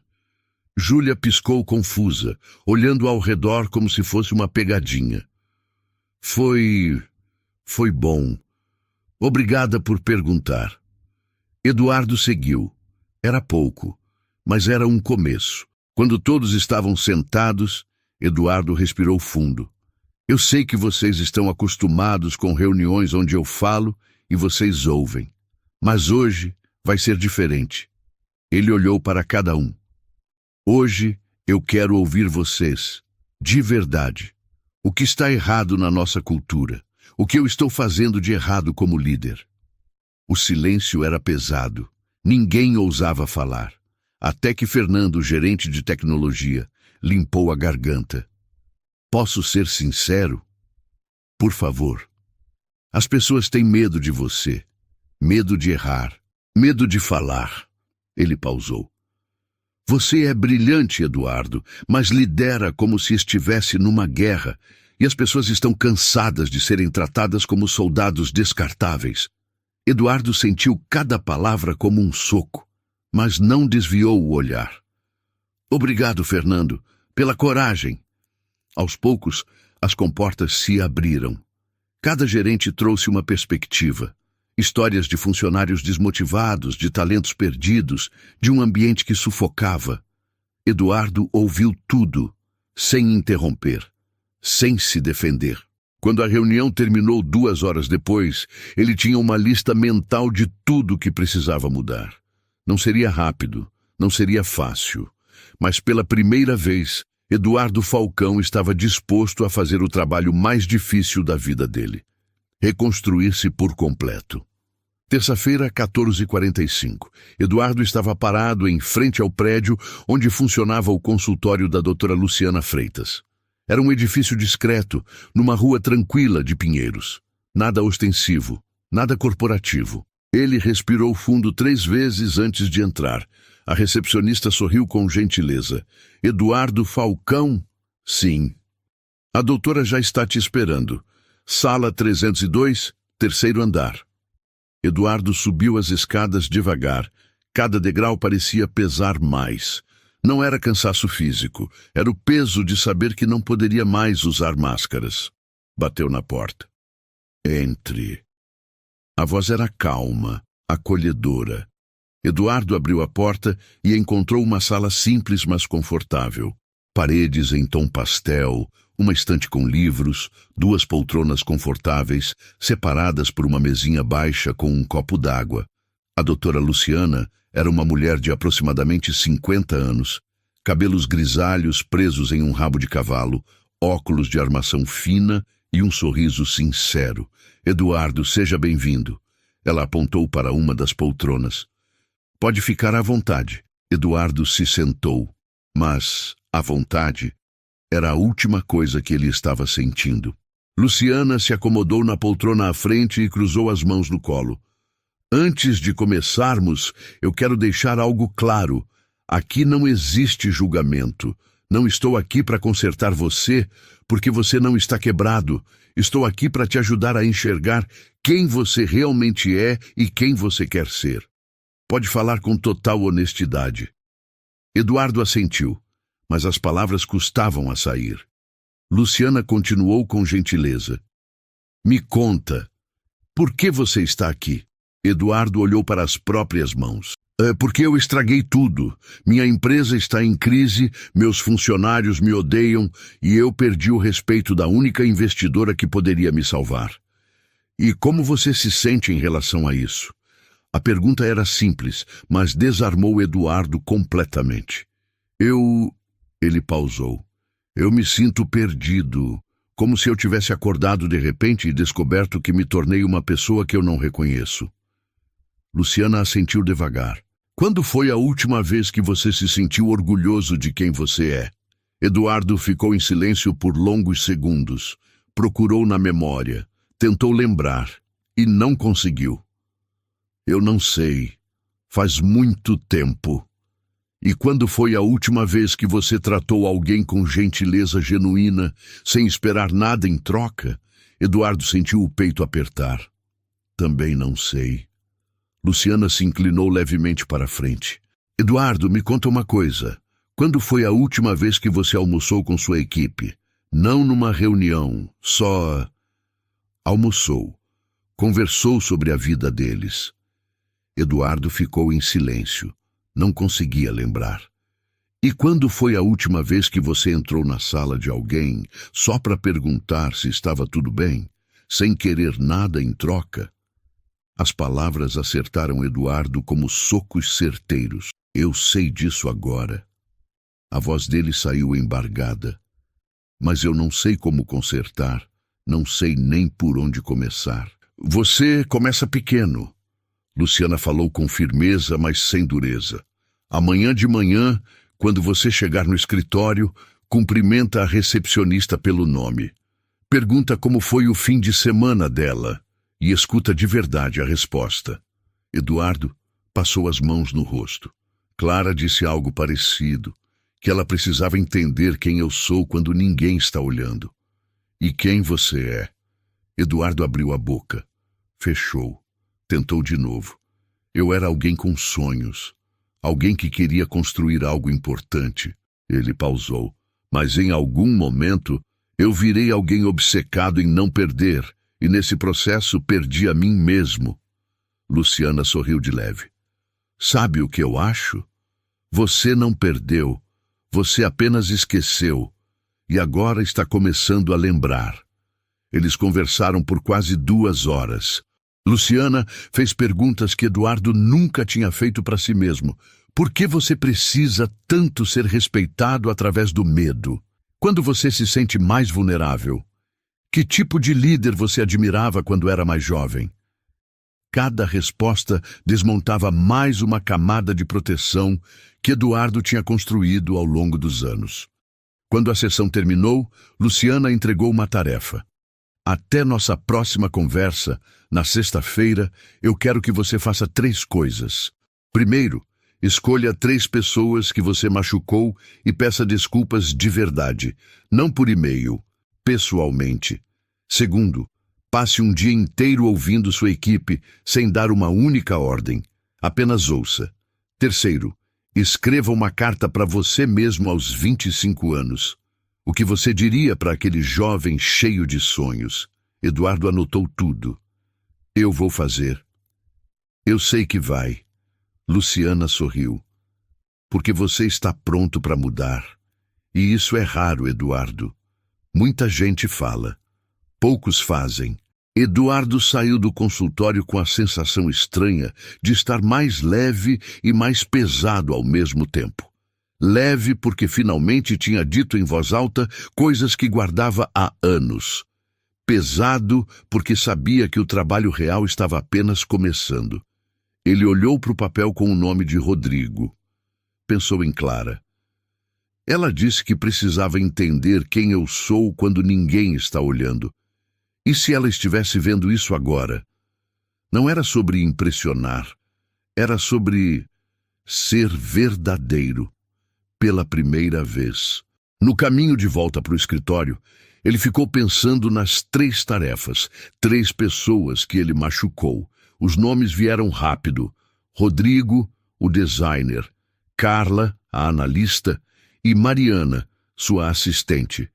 Júlia piscou confusa, olhando ao redor como se fosse uma pegadinha. Foi bom. Obrigada por perguntar. Eduardo seguiu. Era pouco, mas era um começo. Quando todos estavam sentados, Eduardo respirou fundo. Eu sei que vocês estão acostumados com reuniões onde eu falo e vocês ouvem. Mas hoje vai ser diferente. Ele olhou para cada um. Hoje eu quero ouvir vocês, de verdade. O que está errado na nossa cultura? O que eu estou fazendo de errado como líder? O silêncio era pesado. Ninguém ousava falar. Até que Fernando, o gerente de tecnologia, limpou a garganta. Posso ser sincero? Por favor. As pessoas têm medo de você. Medo de errar. Medo de falar. Ele pausou. Você é brilhante, Eduardo, mas lidera como se estivesse numa guerra, e as pessoas estão cansadas de serem tratadas como soldados descartáveis. Eduardo sentiu cada palavra como um soco, mas não desviou o olhar. Obrigado, Fernando, pela coragem. Aos poucos, as comportas se abriram. Cada gerente trouxe uma perspectiva. Histórias de funcionários desmotivados, de talentos perdidos, de um ambiente que sufocava. Eduardo ouviu tudo, sem interromper, sem se defender. Quando a reunião terminou 2 horas depois, ele tinha uma lista mental de tudo que precisava mudar. Não seria rápido, Não seria fácil, mas pela primeira vez, Eduardo Falcão estava disposto a fazer o trabalho mais difícil da vida dele: reconstruir-se por completo. Terça-feira, 14h45. Eduardo estava parado em frente ao prédio onde funcionava o consultório da doutora Luciana Freitas. Era um edifício discreto, numa rua tranquila de Pinheiros. Nada ostensivo, nada corporativo. Ele respirou fundo 3 vezes antes de entrar. A recepcionista sorriu com gentileza. Eduardo Falcão? Sim. A doutora já está te esperando. Sala 302, terceiro andar. Eduardo subiu as escadas devagar. Cada degrau parecia pesar mais. Não era cansaço físico, era o peso de saber que não poderia mais usar máscaras. Bateu na porta. Entre. A voz era calma, acolhedora. Eduardo abriu a porta e encontrou uma sala simples, mas confortável. Paredes em tom pastel, uma estante com livros, 2 poltronas confortáveis, separadas por uma mesinha baixa com um copo d'água. A doutora Luciana era uma mulher de aproximadamente 50 anos, cabelos grisalhos presos em um rabo de cavalo, óculos de armação fina e um sorriso sincero. Eduardo, seja bem-vindo. Ela apontou para uma das poltronas. Pode ficar à vontade. Eduardo se sentou, mas à vontade era a última coisa que ele estava sentindo. Luciana se acomodou na poltrona à frente e cruzou as mãos no colo. Antes de começarmos, eu quero deixar algo claro. Aqui não existe julgamento. Não estou aqui para consertar você, porque você não está quebrado. Estou aqui para te ajudar a enxergar quem você realmente é e quem você quer ser. Pode falar com total honestidade. Eduardo assentiu, mas as palavras custavam a sair. Luciana continuou com gentileza. Me conta, por que você está aqui? Eduardo olhou para as próprias mãos. Porque eu estraguei tudo. Minha empresa está em crise, meus funcionários me odeiam e eu perdi o respeito da única investidora que poderia me salvar. E como você se sente em relação a isso? A pergunta era simples, mas desarmou Eduardo completamente. Ele pausou. Eu me sinto perdido, como se eu tivesse acordado de repente e descoberto que me tornei uma pessoa que eu não reconheço. Luciana assentiu devagar. Quando foi a última vez que você se sentiu orgulhoso de quem você é? Eduardo ficou em silêncio por longos segundos. Procurou na memória, tentou lembrar e não conseguiu. Eu não sei. Faz muito tempo. E quando foi a última vez que você tratou alguém com gentileza genuína, sem esperar nada em troca? Eduardo sentiu o peito apertar. Também não sei. Luciana se inclinou levemente para a frente. Eduardo, me conta uma coisa. Quando foi a última vez que você almoçou com sua equipe? Não numa reunião, só... Almoçou. Conversou sobre a vida deles. Eduardo ficou em silêncio. Não conseguia lembrar. E quando foi a última vez que você entrou na sala de alguém só para perguntar se estava tudo bem, sem querer nada em troca? As palavras acertaram Eduardo como socos certeiros. Eu sei disso agora. A voz dele saiu embargada. Mas eu não sei como consertar. Não sei nem por onde começar. Você começa pequeno. Luciana falou com firmeza, mas sem dureza. Amanhã de manhã, quando você chegar no escritório, cumprimenta a recepcionista pelo nome. Pergunta como foi o fim de semana dela e escuta de verdade a resposta. Eduardo passou as mãos no rosto. Clara disse algo parecido, que ela precisava entender quem eu sou quando ninguém está olhando. E quem você é? Eduardo abriu a boca. Fechou. Tentou de novo. Eu era alguém com sonhos. Alguém que queria construir algo importante. Ele pausou. Mas em algum momento, eu virei alguém obcecado em não perder, e nesse processo perdi a mim mesmo. Luciana sorriu de leve. Sabe o que eu acho? Você não perdeu. Você apenas esqueceu. E agora está começando a lembrar. Eles conversaram por quase 2 horas. Luciana fez perguntas que Eduardo nunca tinha feito para si mesmo. Por que você precisa tanto ser respeitado através do medo? Quando você se sente mais vulnerável? Que tipo de líder você admirava quando era mais jovem? Cada resposta desmontava mais uma camada de proteção que Eduardo tinha construído ao longo dos anos. Quando a sessão terminou, Luciana entregou uma tarefa. Até nossa próxima conversa, na sexta-feira, eu quero que você faça 3 coisas. Primeiro, escolha 3 pessoas que você machucou e peça desculpas de verdade, não por e-mail, pessoalmente. Segundo, passe um dia inteiro ouvindo sua equipe sem dar uma única ordem. Apenas ouça. Terceiro, escreva uma carta para você mesmo aos 25 anos. O que você diria para aquele jovem cheio de sonhos? Eduardo anotou tudo. Eu vou fazer. Eu sei que vai. Luciana sorriu. Porque você está pronto para mudar. E isso é raro, Eduardo. Muita gente fala. Poucos fazem. Eduardo saiu do consultório com a sensação estranha de estar mais leve e mais pesado ao mesmo tempo. Leve porque finalmente tinha dito em voz alta coisas que guardava há anos. Pesado porque sabia que o trabalho real estava apenas começando. Ele olhou para o papel com o nome de Rodrigo. Pensou em Clara. Ela disse que precisava entender quem eu sou quando ninguém está olhando. E se ela estivesse vendo isso agora? Não era sobre impressionar. Era sobre ser verdadeiro. Pela primeira vez. No caminho de volta para o escritório, ele ficou pensando nas 3 tarefas, 3 pessoas que ele machucou. Os nomes vieram rápido. Rodrigo, o designer, Carla, a analista, e Mariana, sua assistente.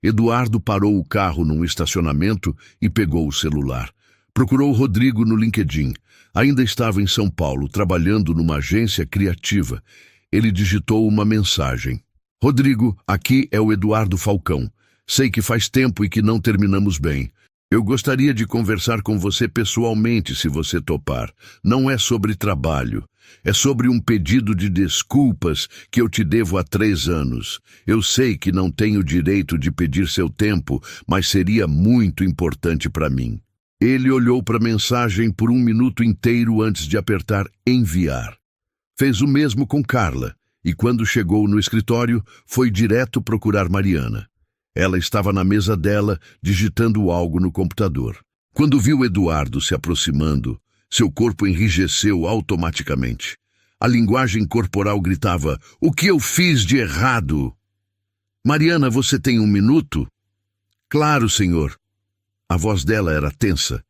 Eduardo parou o carro num estacionamento e pegou o celular. Procurou Rodrigo no LinkedIn. Ainda estava em São Paulo, trabalhando numa agência criativa. Ele digitou uma mensagem. Rodrigo, aqui é o Eduardo Falcão. Sei que faz tempo e que não terminamos bem. Eu gostaria de conversar com você pessoalmente, se você topar. Não é sobre trabalho. É sobre um pedido de desculpas que eu te devo há 3 anos. Eu sei que não tenho direito de pedir seu tempo, mas seria muito importante para mim. Ele olhou para a mensagem por 1 minuto inteiro antes de apertar enviar. Fez o mesmo com Carla, e quando chegou no escritório, foi direto procurar Mariana. Ela estava na mesa dela, digitando algo no computador. Quando viu Eduardo se aproximando, seu corpo enrijeceu automaticamente. A linguagem corporal gritava: "O que eu fiz de errado?" "Mariana, você tem 1 minuto?" "Claro, senhor." A voz dela era tensa.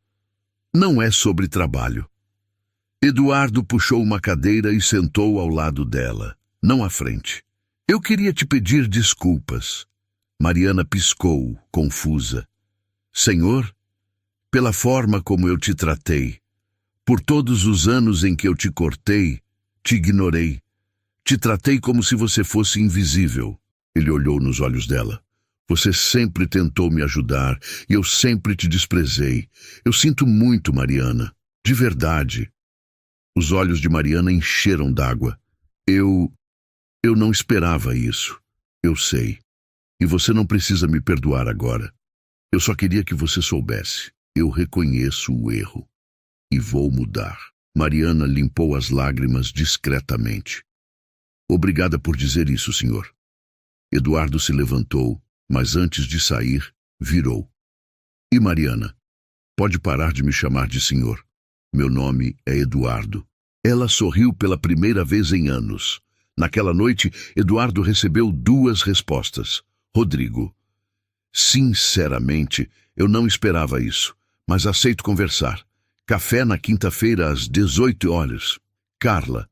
"Não é sobre trabalho." Eduardo puxou uma cadeira e sentou ao lado dela, não à frente. "Eu queria te pedir desculpas." Mariana piscou, confusa. "Senhor, pela forma como eu te tratei, por todos os anos em que eu te cortei, te ignorei, te tratei como se você fosse invisível." Ele olhou nos olhos dela. "Você sempre tentou me ajudar e eu sempre te desprezei. Eu sinto muito, Mariana, de verdade." Os olhos de Mariana encheram d'água. Eu não esperava isso. Eu sei. E você não precisa me perdoar agora. Eu só queria que você soubesse. Eu reconheço o erro. E vou mudar." Mariana limpou as lágrimas discretamente. "Obrigada por dizer isso, senhor." Eduardo se levantou, mas antes de sair, virou. "E Mariana, pode parar de me chamar de senhor. Meu nome é Eduardo." Ela sorriu pela primeira vez em anos. Naquela noite, Eduardo recebeu 2 respostas. Rodrigo: "Sinceramente, eu não esperava isso, mas aceito conversar. Café na quinta-feira às 18 horas. Carla: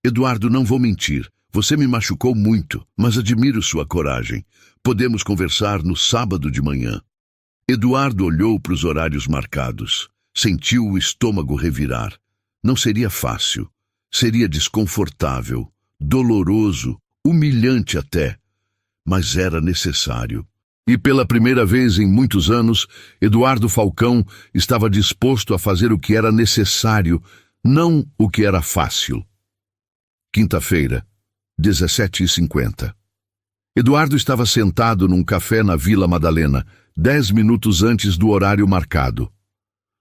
"Eduardo, não vou mentir. Você me machucou muito, mas admiro sua coragem. Podemos conversar no sábado de manhã." Eduardo olhou para os horários marcados. Sentiu o estômago revirar. Não seria fácil. Seria desconfortável, doloroso, humilhante até. Mas era necessário. E pela primeira vez em muitos anos, Eduardo Falcão estava disposto a fazer o que era necessário, não o que era fácil. Quinta-feira, 17h50. Eduardo estava sentado num café na Vila Madalena, 10 minutos antes do horário marcado.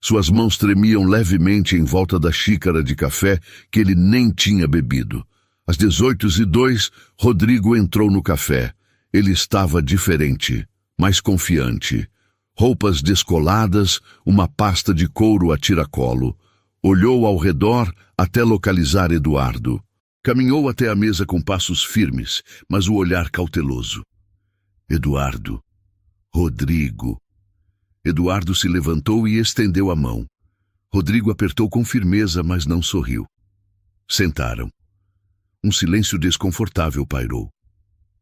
Suas mãos tremiam levemente em volta da xícara de café que ele nem tinha bebido. Às 18h02, Rodrigo entrou no café. Ele estava diferente, mais confiante. Roupas descoladas, uma pasta de couro a tiracolo. Olhou ao redor até localizar Eduardo. Caminhou até a mesa com passos firmes, mas o olhar cauteloso. Eduardo. Rodrigo. Eduardo se levantou e estendeu a mão. Rodrigo apertou com firmeza, mas não sorriu. Sentaram. Um silêncio desconfortável pairou.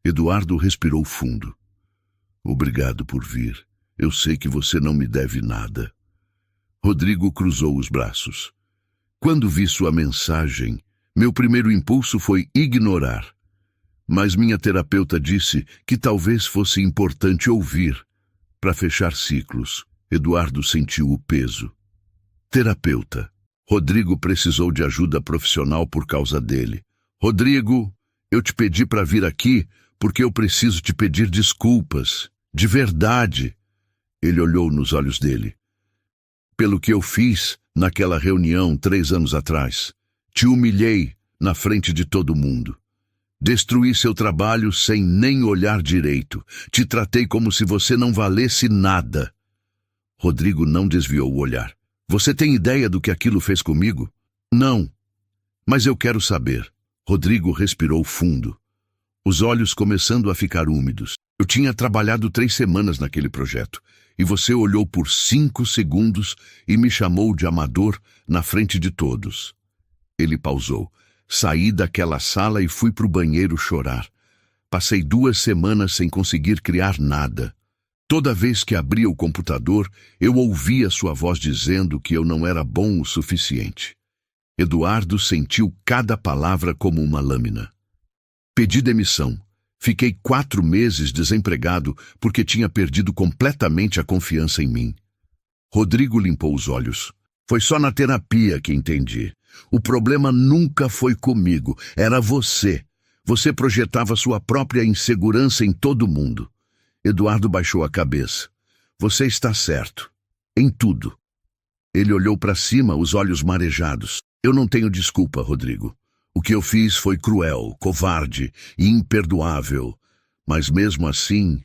Eduardo respirou fundo. Obrigado por vir. Eu sei que você não me deve nada. Rodrigo cruzou os braços. Quando vi sua mensagem, meu primeiro impulso foi ignorar. Mas minha terapeuta disse que talvez fosse importante ouvir. Para fechar ciclos, Eduardo sentiu o peso. Terapeuta. Rodrigo precisou de ajuda profissional por causa dele. Rodrigo, eu te pedi para vir aqui porque eu preciso te pedir desculpas. De verdade. Ele olhou nos olhos dele. Pelo que eu fiz naquela reunião 3 anos atrás. Te humilhei na frente de todo mundo. Destruí seu trabalho sem nem olhar direito. Te tratei como se você não valesse nada. Rodrigo não desviou o olhar. Você tem ideia do que aquilo fez comigo? Não. Mas eu quero saber. Rodrigo respirou fundo. Os olhos começando a ficar úmidos. Eu tinha trabalhado 3 semanas naquele projeto. E você olhou por 5 segundos e me chamou de amador na frente de todos. Ele pausou. Saí daquela sala e fui para o banheiro chorar. Passei 2 semanas sem conseguir criar nada. Toda vez que abria o computador, eu ouvia sua voz dizendo que eu não era bom o suficiente. Eduardo sentiu cada palavra como uma lâmina. Pedi demissão. Fiquei 4 meses desempregado porque tinha perdido completamente a confiança em mim. Rodrigo limpou os olhos. Foi só na terapia que entendi. O problema nunca foi comigo, era você. Você projetava sua própria insegurança em todo mundo. Eduardo baixou a cabeça. Você está certo. Em tudo. Ele olhou para cima, os olhos marejados. Eu não tenho desculpa, Rodrigo. O que eu fiz foi cruel, covarde e imperdoável. Mas mesmo assim,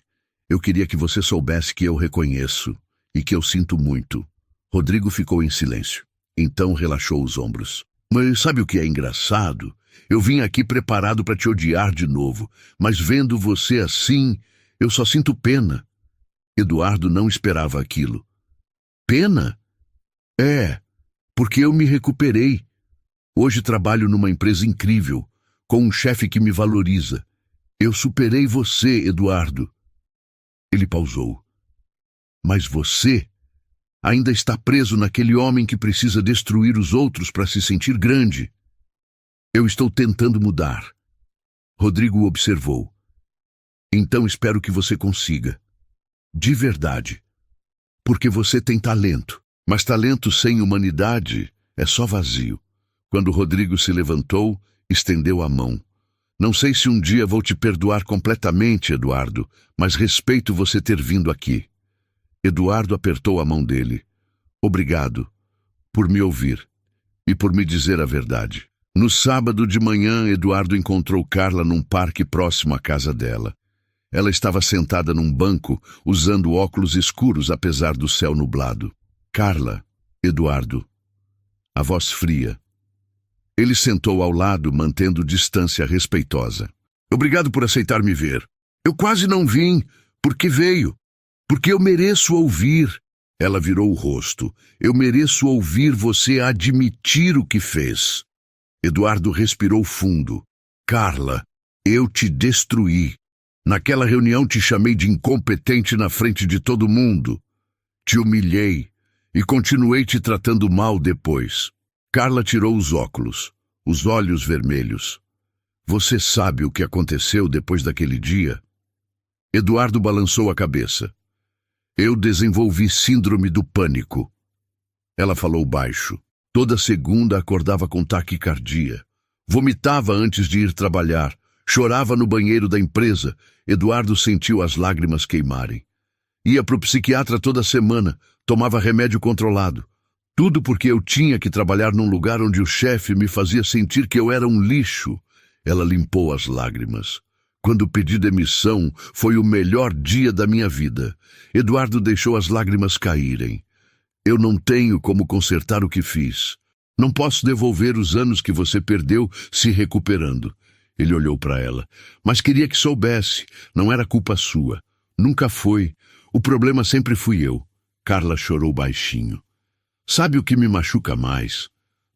eu queria que você soubesse que eu reconheço e que eu sinto muito. Rodrigo ficou em silêncio. Então relaxou os ombros. Mas sabe o que é engraçado? Eu vim aqui preparado para te odiar de novo, mas vendo você assim, eu só sinto pena. Eduardo não esperava aquilo. Pena? É, porque eu me recuperei. Hoje trabalho numa empresa incrível, com um chefe que me valoriza. Eu superei você, Eduardo. Ele pausou. Mas você ainda está preso naquele homem que precisa destruir os outros para se sentir grande. Eu estou tentando mudar. Rodrigo observou. Então espero que você consiga. De verdade. Porque você tem talento. Mas talento sem humanidade é só vazio. Quando Rodrigo se levantou, estendeu a mão. Não sei se um dia vou te perdoar completamente, Eduardo, mas respeito você ter vindo aqui. Eduardo apertou a mão dele. Obrigado por me ouvir e por me dizer a verdade. No sábado de manhã, Eduardo encontrou Carla num parque próximo à casa dela. Ela estava sentada num banco, usando óculos escuros apesar do céu nublado. Carla, Eduardo. A voz fria. Ele sentou ao lado, mantendo distância respeitosa. Obrigado por aceitar me ver. Eu quase não vim, porque veio. Porque eu mereço ouvir. Ela virou o rosto. Eu mereço ouvir você admitir o que fez. Eduardo respirou fundo. Carla, eu te destruí. Naquela reunião te chamei de incompetente na frente de todo mundo. Te humilhei e continuei te tratando mal depois. Carla tirou os óculos, os olhos vermelhos. Você sabe o que aconteceu depois daquele dia? Eduardo balançou a cabeça. Eu desenvolvi síndrome do pânico. Ela falou baixo. Toda segunda acordava com taquicardia. Vomitava antes de ir trabalhar. Chorava no banheiro da empresa. Eduardo sentiu as lágrimas queimarem. Ia para o psiquiatra toda semana. Tomava remédio controlado. Tudo porque eu tinha que trabalhar num lugar onde o chefe me fazia sentir que eu era um lixo. Ela limpou as lágrimas. Quando pedi demissão, foi o melhor dia da minha vida. Eduardo deixou as lágrimas caírem. Eu não tenho como consertar o que fiz. Não posso devolver os anos que você perdeu se recuperando. Ele olhou para ela. Mas queria que soubesse. Não era culpa sua. Nunca foi. O problema sempre fui eu. Carla chorou baixinho. Sabe o que me machuca mais?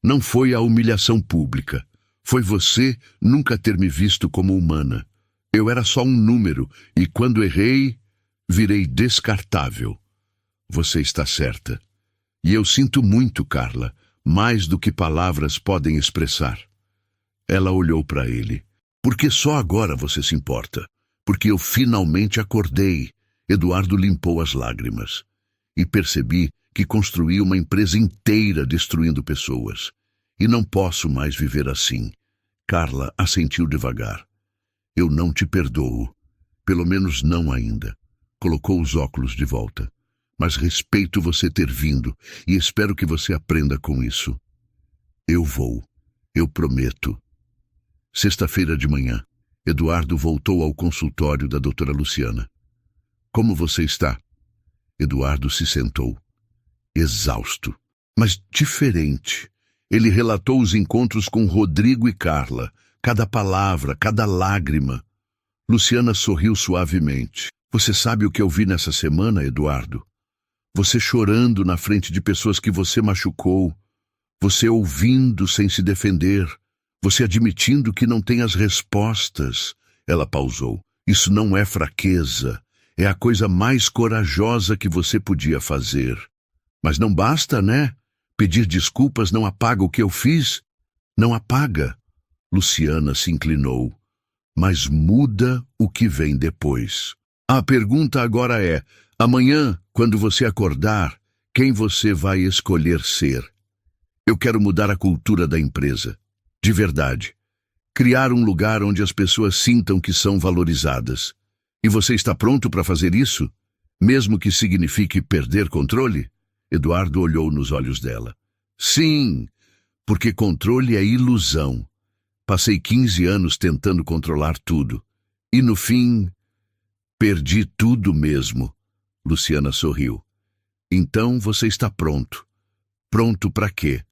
Não foi a humilhação pública. Foi você nunca ter me visto como humana. Eu era só um número, e quando errei, virei descartável. Você está certa. E eu sinto muito, Carla, mais do que palavras podem expressar. Ela olhou para ele. Porque só agora você se importa. Porque eu finalmente acordei. Eduardo limpou as lágrimas. E percebi que construí uma empresa inteira destruindo pessoas. E não posso mais viver assim. Carla assentiu devagar. Eu não te perdoo. Pelo menos não ainda. Colocou os óculos de volta. Mas respeito você ter vindo e espero que você aprenda com isso. Eu vou. Eu prometo. Sexta-feira de manhã, Eduardo voltou ao consultório da doutora Luciana. Como você está? Eduardo se sentou. Exausto, mas diferente. Ele relatou os encontros com Rodrigo e Carla, cada palavra, cada lágrima. Luciana sorriu suavemente. Você sabe o que eu vi nessa semana, Eduardo? Você chorando na frente de pessoas que você machucou. Você ouvindo sem se defender. Você admitindo que não tem as respostas. Ela pausou. Isso não é fraqueza. É a coisa mais corajosa que você podia fazer. Mas não basta, né? Pedir desculpas não apaga o que eu fiz? Não apaga. Luciana se inclinou. Mas muda o que vem depois. A pergunta agora é, amanhã, quando você acordar, quem você vai escolher ser? Eu quero mudar a cultura da empresa. De verdade. Criar um lugar onde as pessoas sintam que são valorizadas. E você está pronto para fazer isso? Mesmo que signifique perder controle? Eduardo olhou nos olhos dela. Sim, porque controle é ilusão. Passei 15 anos tentando controlar tudo. E no fim, perdi tudo mesmo. Luciana sorriu. Então você está pronto. Pronto para quê?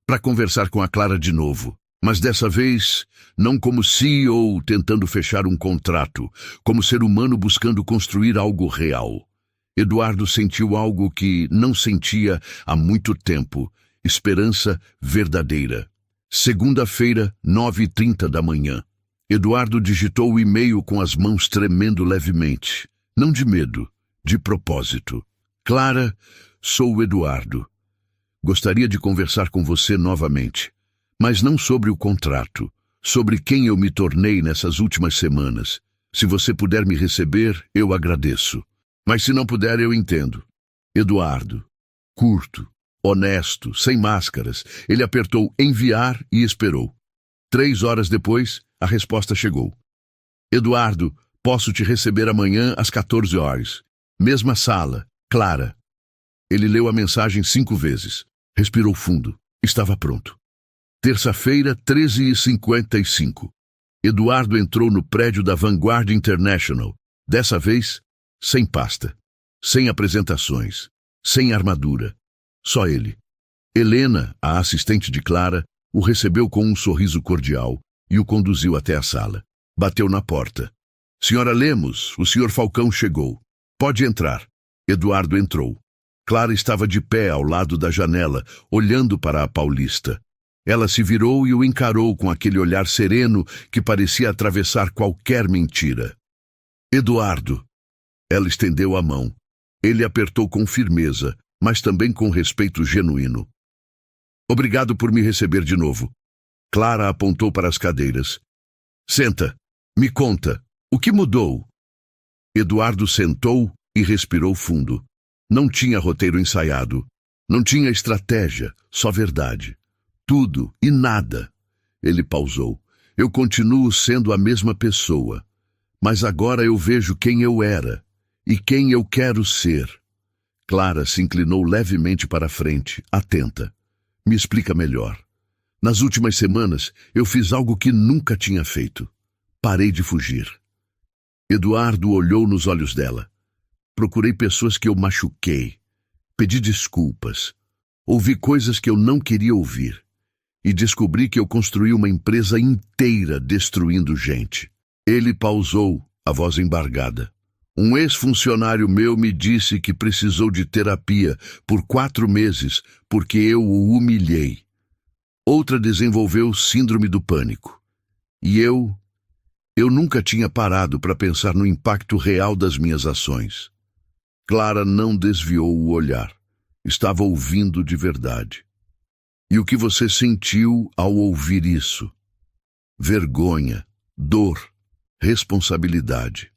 Para conversar com a Clara de novo. Mas dessa vez, não como CEO tentando fechar um contrato, como ser humano buscando construir algo real. Eduardo sentiu algo que não sentia há muito tempo, esperança verdadeira. Segunda-feira, 9h30 da manhã. Eduardo digitou o e-mail com as mãos tremendo levemente. Não de medo, de propósito. Clara, sou o Eduardo. Gostaria de conversar com você novamente. Mas não sobre o contrato, sobre quem eu me tornei nessas últimas semanas. Se você puder me receber, eu agradeço. Mas se não puder, eu entendo. Eduardo. Curto, honesto, sem máscaras. Ele apertou enviar e esperou. 3 horas depois, a resposta chegou. Eduardo, posso te receber amanhã às 14 horas. Mesma sala, Clara. Ele leu a mensagem 5 vezes. Respirou fundo. Estava pronto. Terça-feira, 13h55. Eduardo entrou no prédio da Vanguard International. Dessa vez, sem pasta, sem apresentações, sem armadura. Só ele. Helena, a assistente de Clara, o recebeu com um sorriso cordial e o conduziu até a sala. Bateu na porta. Senhora Lemos, o senhor Falcão chegou. Pode entrar. Eduardo entrou. Clara estava de pé ao lado da janela, olhando para a Paulista. Ela se virou e o encarou com aquele olhar sereno que parecia atravessar qualquer mentira. Eduardo. Ela estendeu a mão. Ele apertou com firmeza, mas também com respeito genuíno. Obrigado por me receber de novo. Clara apontou para as cadeiras. Senta. Me conta. O que mudou? Eduardo sentou e respirou fundo. Não tinha roteiro ensaiado. Não tinha estratégia, só verdade. Tudo e nada. Ele pausou. Eu continuo sendo a mesma pessoa, mas agora eu vejo quem eu era e quem eu quero ser. Clara se inclinou levemente para a frente, atenta. Me explica melhor. Nas últimas semanas, eu fiz algo que nunca tinha feito. Parei de fugir. Eduardo olhou nos olhos dela. Procurei pessoas que eu machuquei. Pedi desculpas. Ouvi coisas que eu não queria ouvir. E descobri que eu construí uma empresa inteira destruindo gente. Ele pausou, a voz embargada. Um ex-funcionário meu me disse que precisou de terapia por 4 meses porque eu o humilhei. Outra desenvolveu síndrome do pânico. E eu nunca tinha parado para pensar no impacto real das minhas ações. Clara não desviou o olhar. Estava ouvindo de verdade. E o que você sentiu ao ouvir isso? Vergonha, dor, responsabilidade.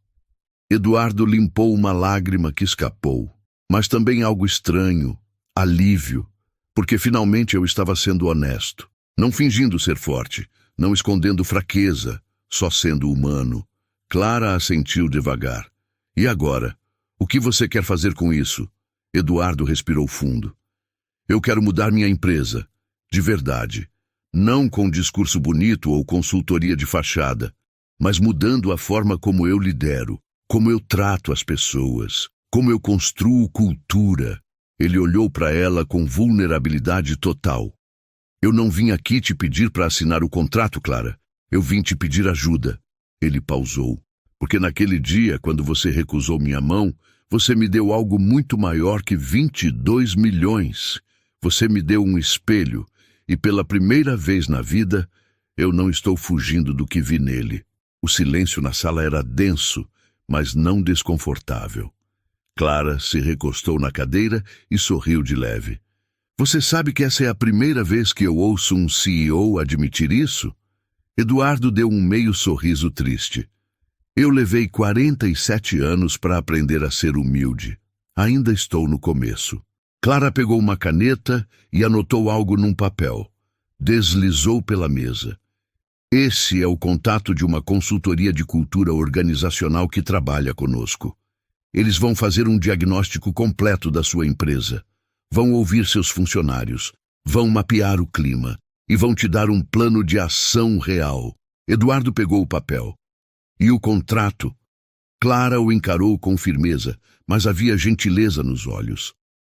Eduardo limpou uma lágrima que escapou, mas também algo estranho, alívio, porque finalmente eu estava sendo honesto, não fingindo ser forte, não escondendo fraqueza, só sendo humano. Clara assentiu devagar. E agora? O que você quer fazer com isso? Eduardo respirou fundo. Eu quero mudar minha empresa, de verdade, não com discurso bonito ou consultoria de fachada, mas mudando a forma como eu lidero, como eu trato as pessoas, como eu construo cultura. Ele olhou para ela com vulnerabilidade total. Eu não vim aqui te pedir para assinar o contrato, Clara. Eu vim te pedir ajuda. Ele pausou. Porque naquele dia, quando você recusou minha mão, você me deu algo muito maior que 22 milhões. Você me deu um espelho, e pela primeira vez na vida, eu não estou fugindo do que vi nele. O silêncio na sala era denso, mas não desconfortável. Clara se recostou na cadeira e sorriu de leve. Você sabe que essa é a primeira vez que eu ouço um CEO admitir isso? Eduardo deu um meio sorriso triste. Eu levei 47 anos para aprender a ser humilde. Ainda estou no começo. Clara pegou uma caneta e anotou algo num papel. Deslizou pela mesa. Esse é o contato de uma consultoria de cultura organizacional que trabalha conosco. Eles vão fazer um diagnóstico completo da sua empresa. Vão ouvir seus funcionários. Vão mapear o clima. E vão te dar um plano de ação real. Eduardo pegou o papel. E o contrato? Clara o encarou com firmeza, mas havia gentileza nos olhos.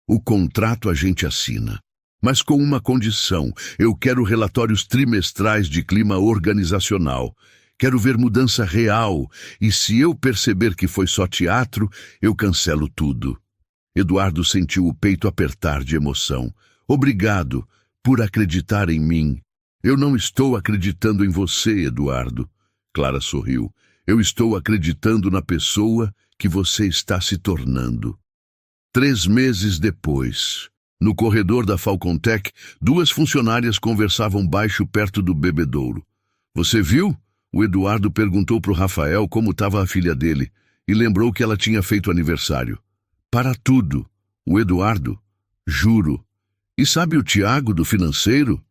O contrato a gente assina, mas com uma condição. Eu quero relatórios trimestrais de clima organizacional. Quero ver mudança real, e se eu perceber que foi só teatro, eu cancelo tudo. Eduardo sentiu o peito apertar de emoção. Obrigado por acreditar em mim. Eu não estou acreditando em você, Eduardo. Clara sorriu. Eu estou acreditando na pessoa que você está se tornando. 3 meses depois, no corredor da Falcontech, 2 funcionárias conversavam baixo perto do bebedouro. Você viu? O Eduardo perguntou para o Rafael como estava a filha dele e lembrou que ela tinha feito aniversário. Para tudo. O Eduardo? Juro. E sabe o Tiago do financeiro?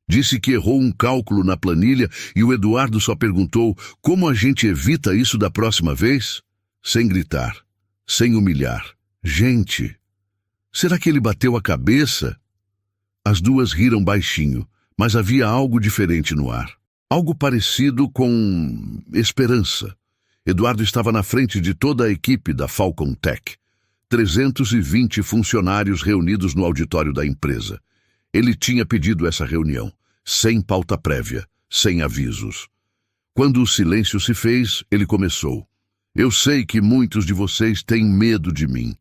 Disse que errou um cálculo na planilha e o Eduardo só perguntou como a gente evita isso da próxima vez? Sem gritar, sem humilhar. Gente, será que ele bateu a cabeça? As 2 riram baixinho, mas havia algo diferente no ar. Algo parecido com esperança. Eduardo estava na frente de toda a equipe da Falcontech. 320 funcionários reunidos no auditório da empresa. Ele tinha pedido essa reunião, sem pauta prévia, sem avisos. Quando o silêncio se fez, ele começou. Eu sei que muitos de vocês têm medo de mim.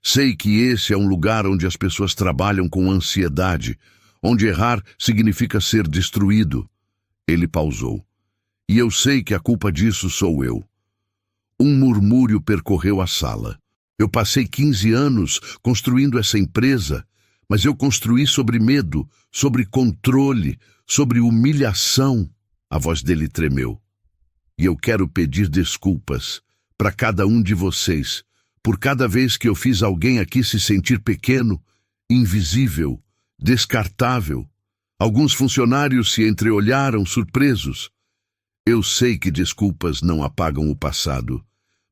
Sei que esse é um lugar onde as pessoas trabalham com ansiedade, onde errar significa ser destruído. Ele pausou. E eu sei que a culpa disso sou eu. Um murmúrio percorreu a sala. Eu passei 15 anos construindo essa empresa, mas eu construí sobre medo, sobre controle, sobre humilhação. A voz dele tremeu. E eu quero pedir desculpas para cada um de vocês, por cada vez que eu fiz alguém aqui se sentir pequeno, invisível, descartável. Alguns funcionários se entreolharam surpresos. Eu sei que desculpas não apagam o passado,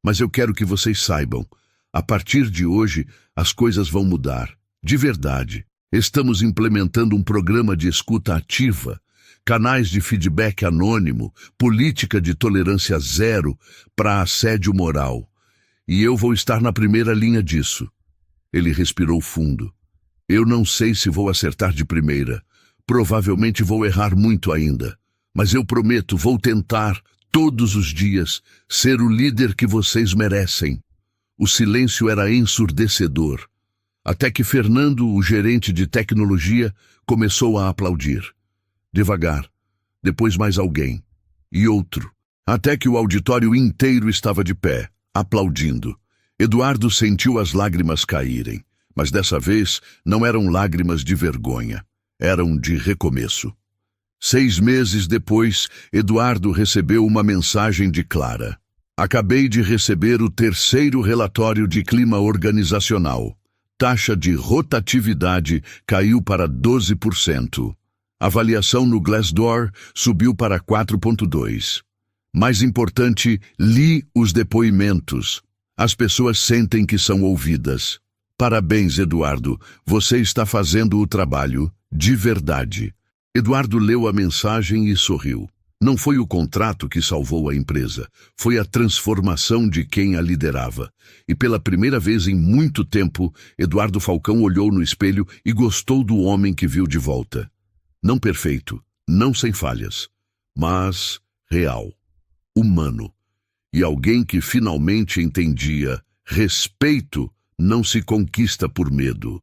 mas eu quero que vocês saibam, a partir de hoje as coisas vão mudar, de verdade. Estamos implementando um programa de escuta ativa, canais de feedback anônimo, política de tolerância zero para assédio moral. E eu vou estar na primeira linha disso. Ele respirou fundo. Eu não sei se vou acertar de primeira. Provavelmente vou errar muito ainda. Mas eu prometo, vou tentar, todos os dias, ser o líder que vocês merecem. O silêncio era ensurdecedor. Até que Fernando, o gerente de tecnologia, começou a aplaudir. Devagar. Depois mais alguém. E outro. Até que o auditório inteiro estava de pé, aplaudindo. Eduardo sentiu as lágrimas caírem. Mas dessa vez não eram lágrimas de vergonha. Eram de recomeço. 6 meses depois, Eduardo recebeu uma mensagem de Clara. Acabei de receber o 3º relatório de clima organizacional. Taxa de rotatividade caiu para 12%. Avaliação no Glassdoor subiu para 4,2. Mais importante, li os depoimentos. As pessoas sentem que são ouvidas. Parabéns, Eduardo. Você está fazendo o trabalho de verdade. Eduardo leu a mensagem e sorriu. Não foi o contrato que salvou a empresa, foi a transformação de quem a liderava. E pela primeira vez em muito tempo, Eduardo Falcão olhou no espelho e gostou do homem que viu de volta. Não perfeito, não sem falhas, mas real, humano. E alguém que finalmente entendia: respeito não se conquista por medo.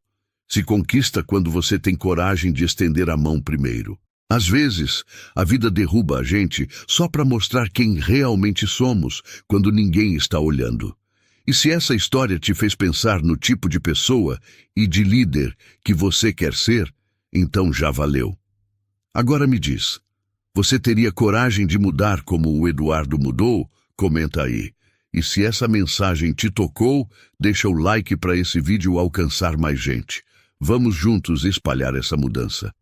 Se conquista quando você tem coragem de estender a mão primeiro. Às vezes, a vida derruba a gente só para mostrar quem realmente somos, quando ninguém está olhando. E se essa história te fez pensar no tipo de pessoa e de líder que você quer ser, então já valeu. Agora me diz, você teria coragem de mudar como o Eduardo mudou? Comenta aí. E se essa mensagem te tocou, deixa o like para esse vídeo alcançar mais gente. Vamos juntos espalhar essa mudança.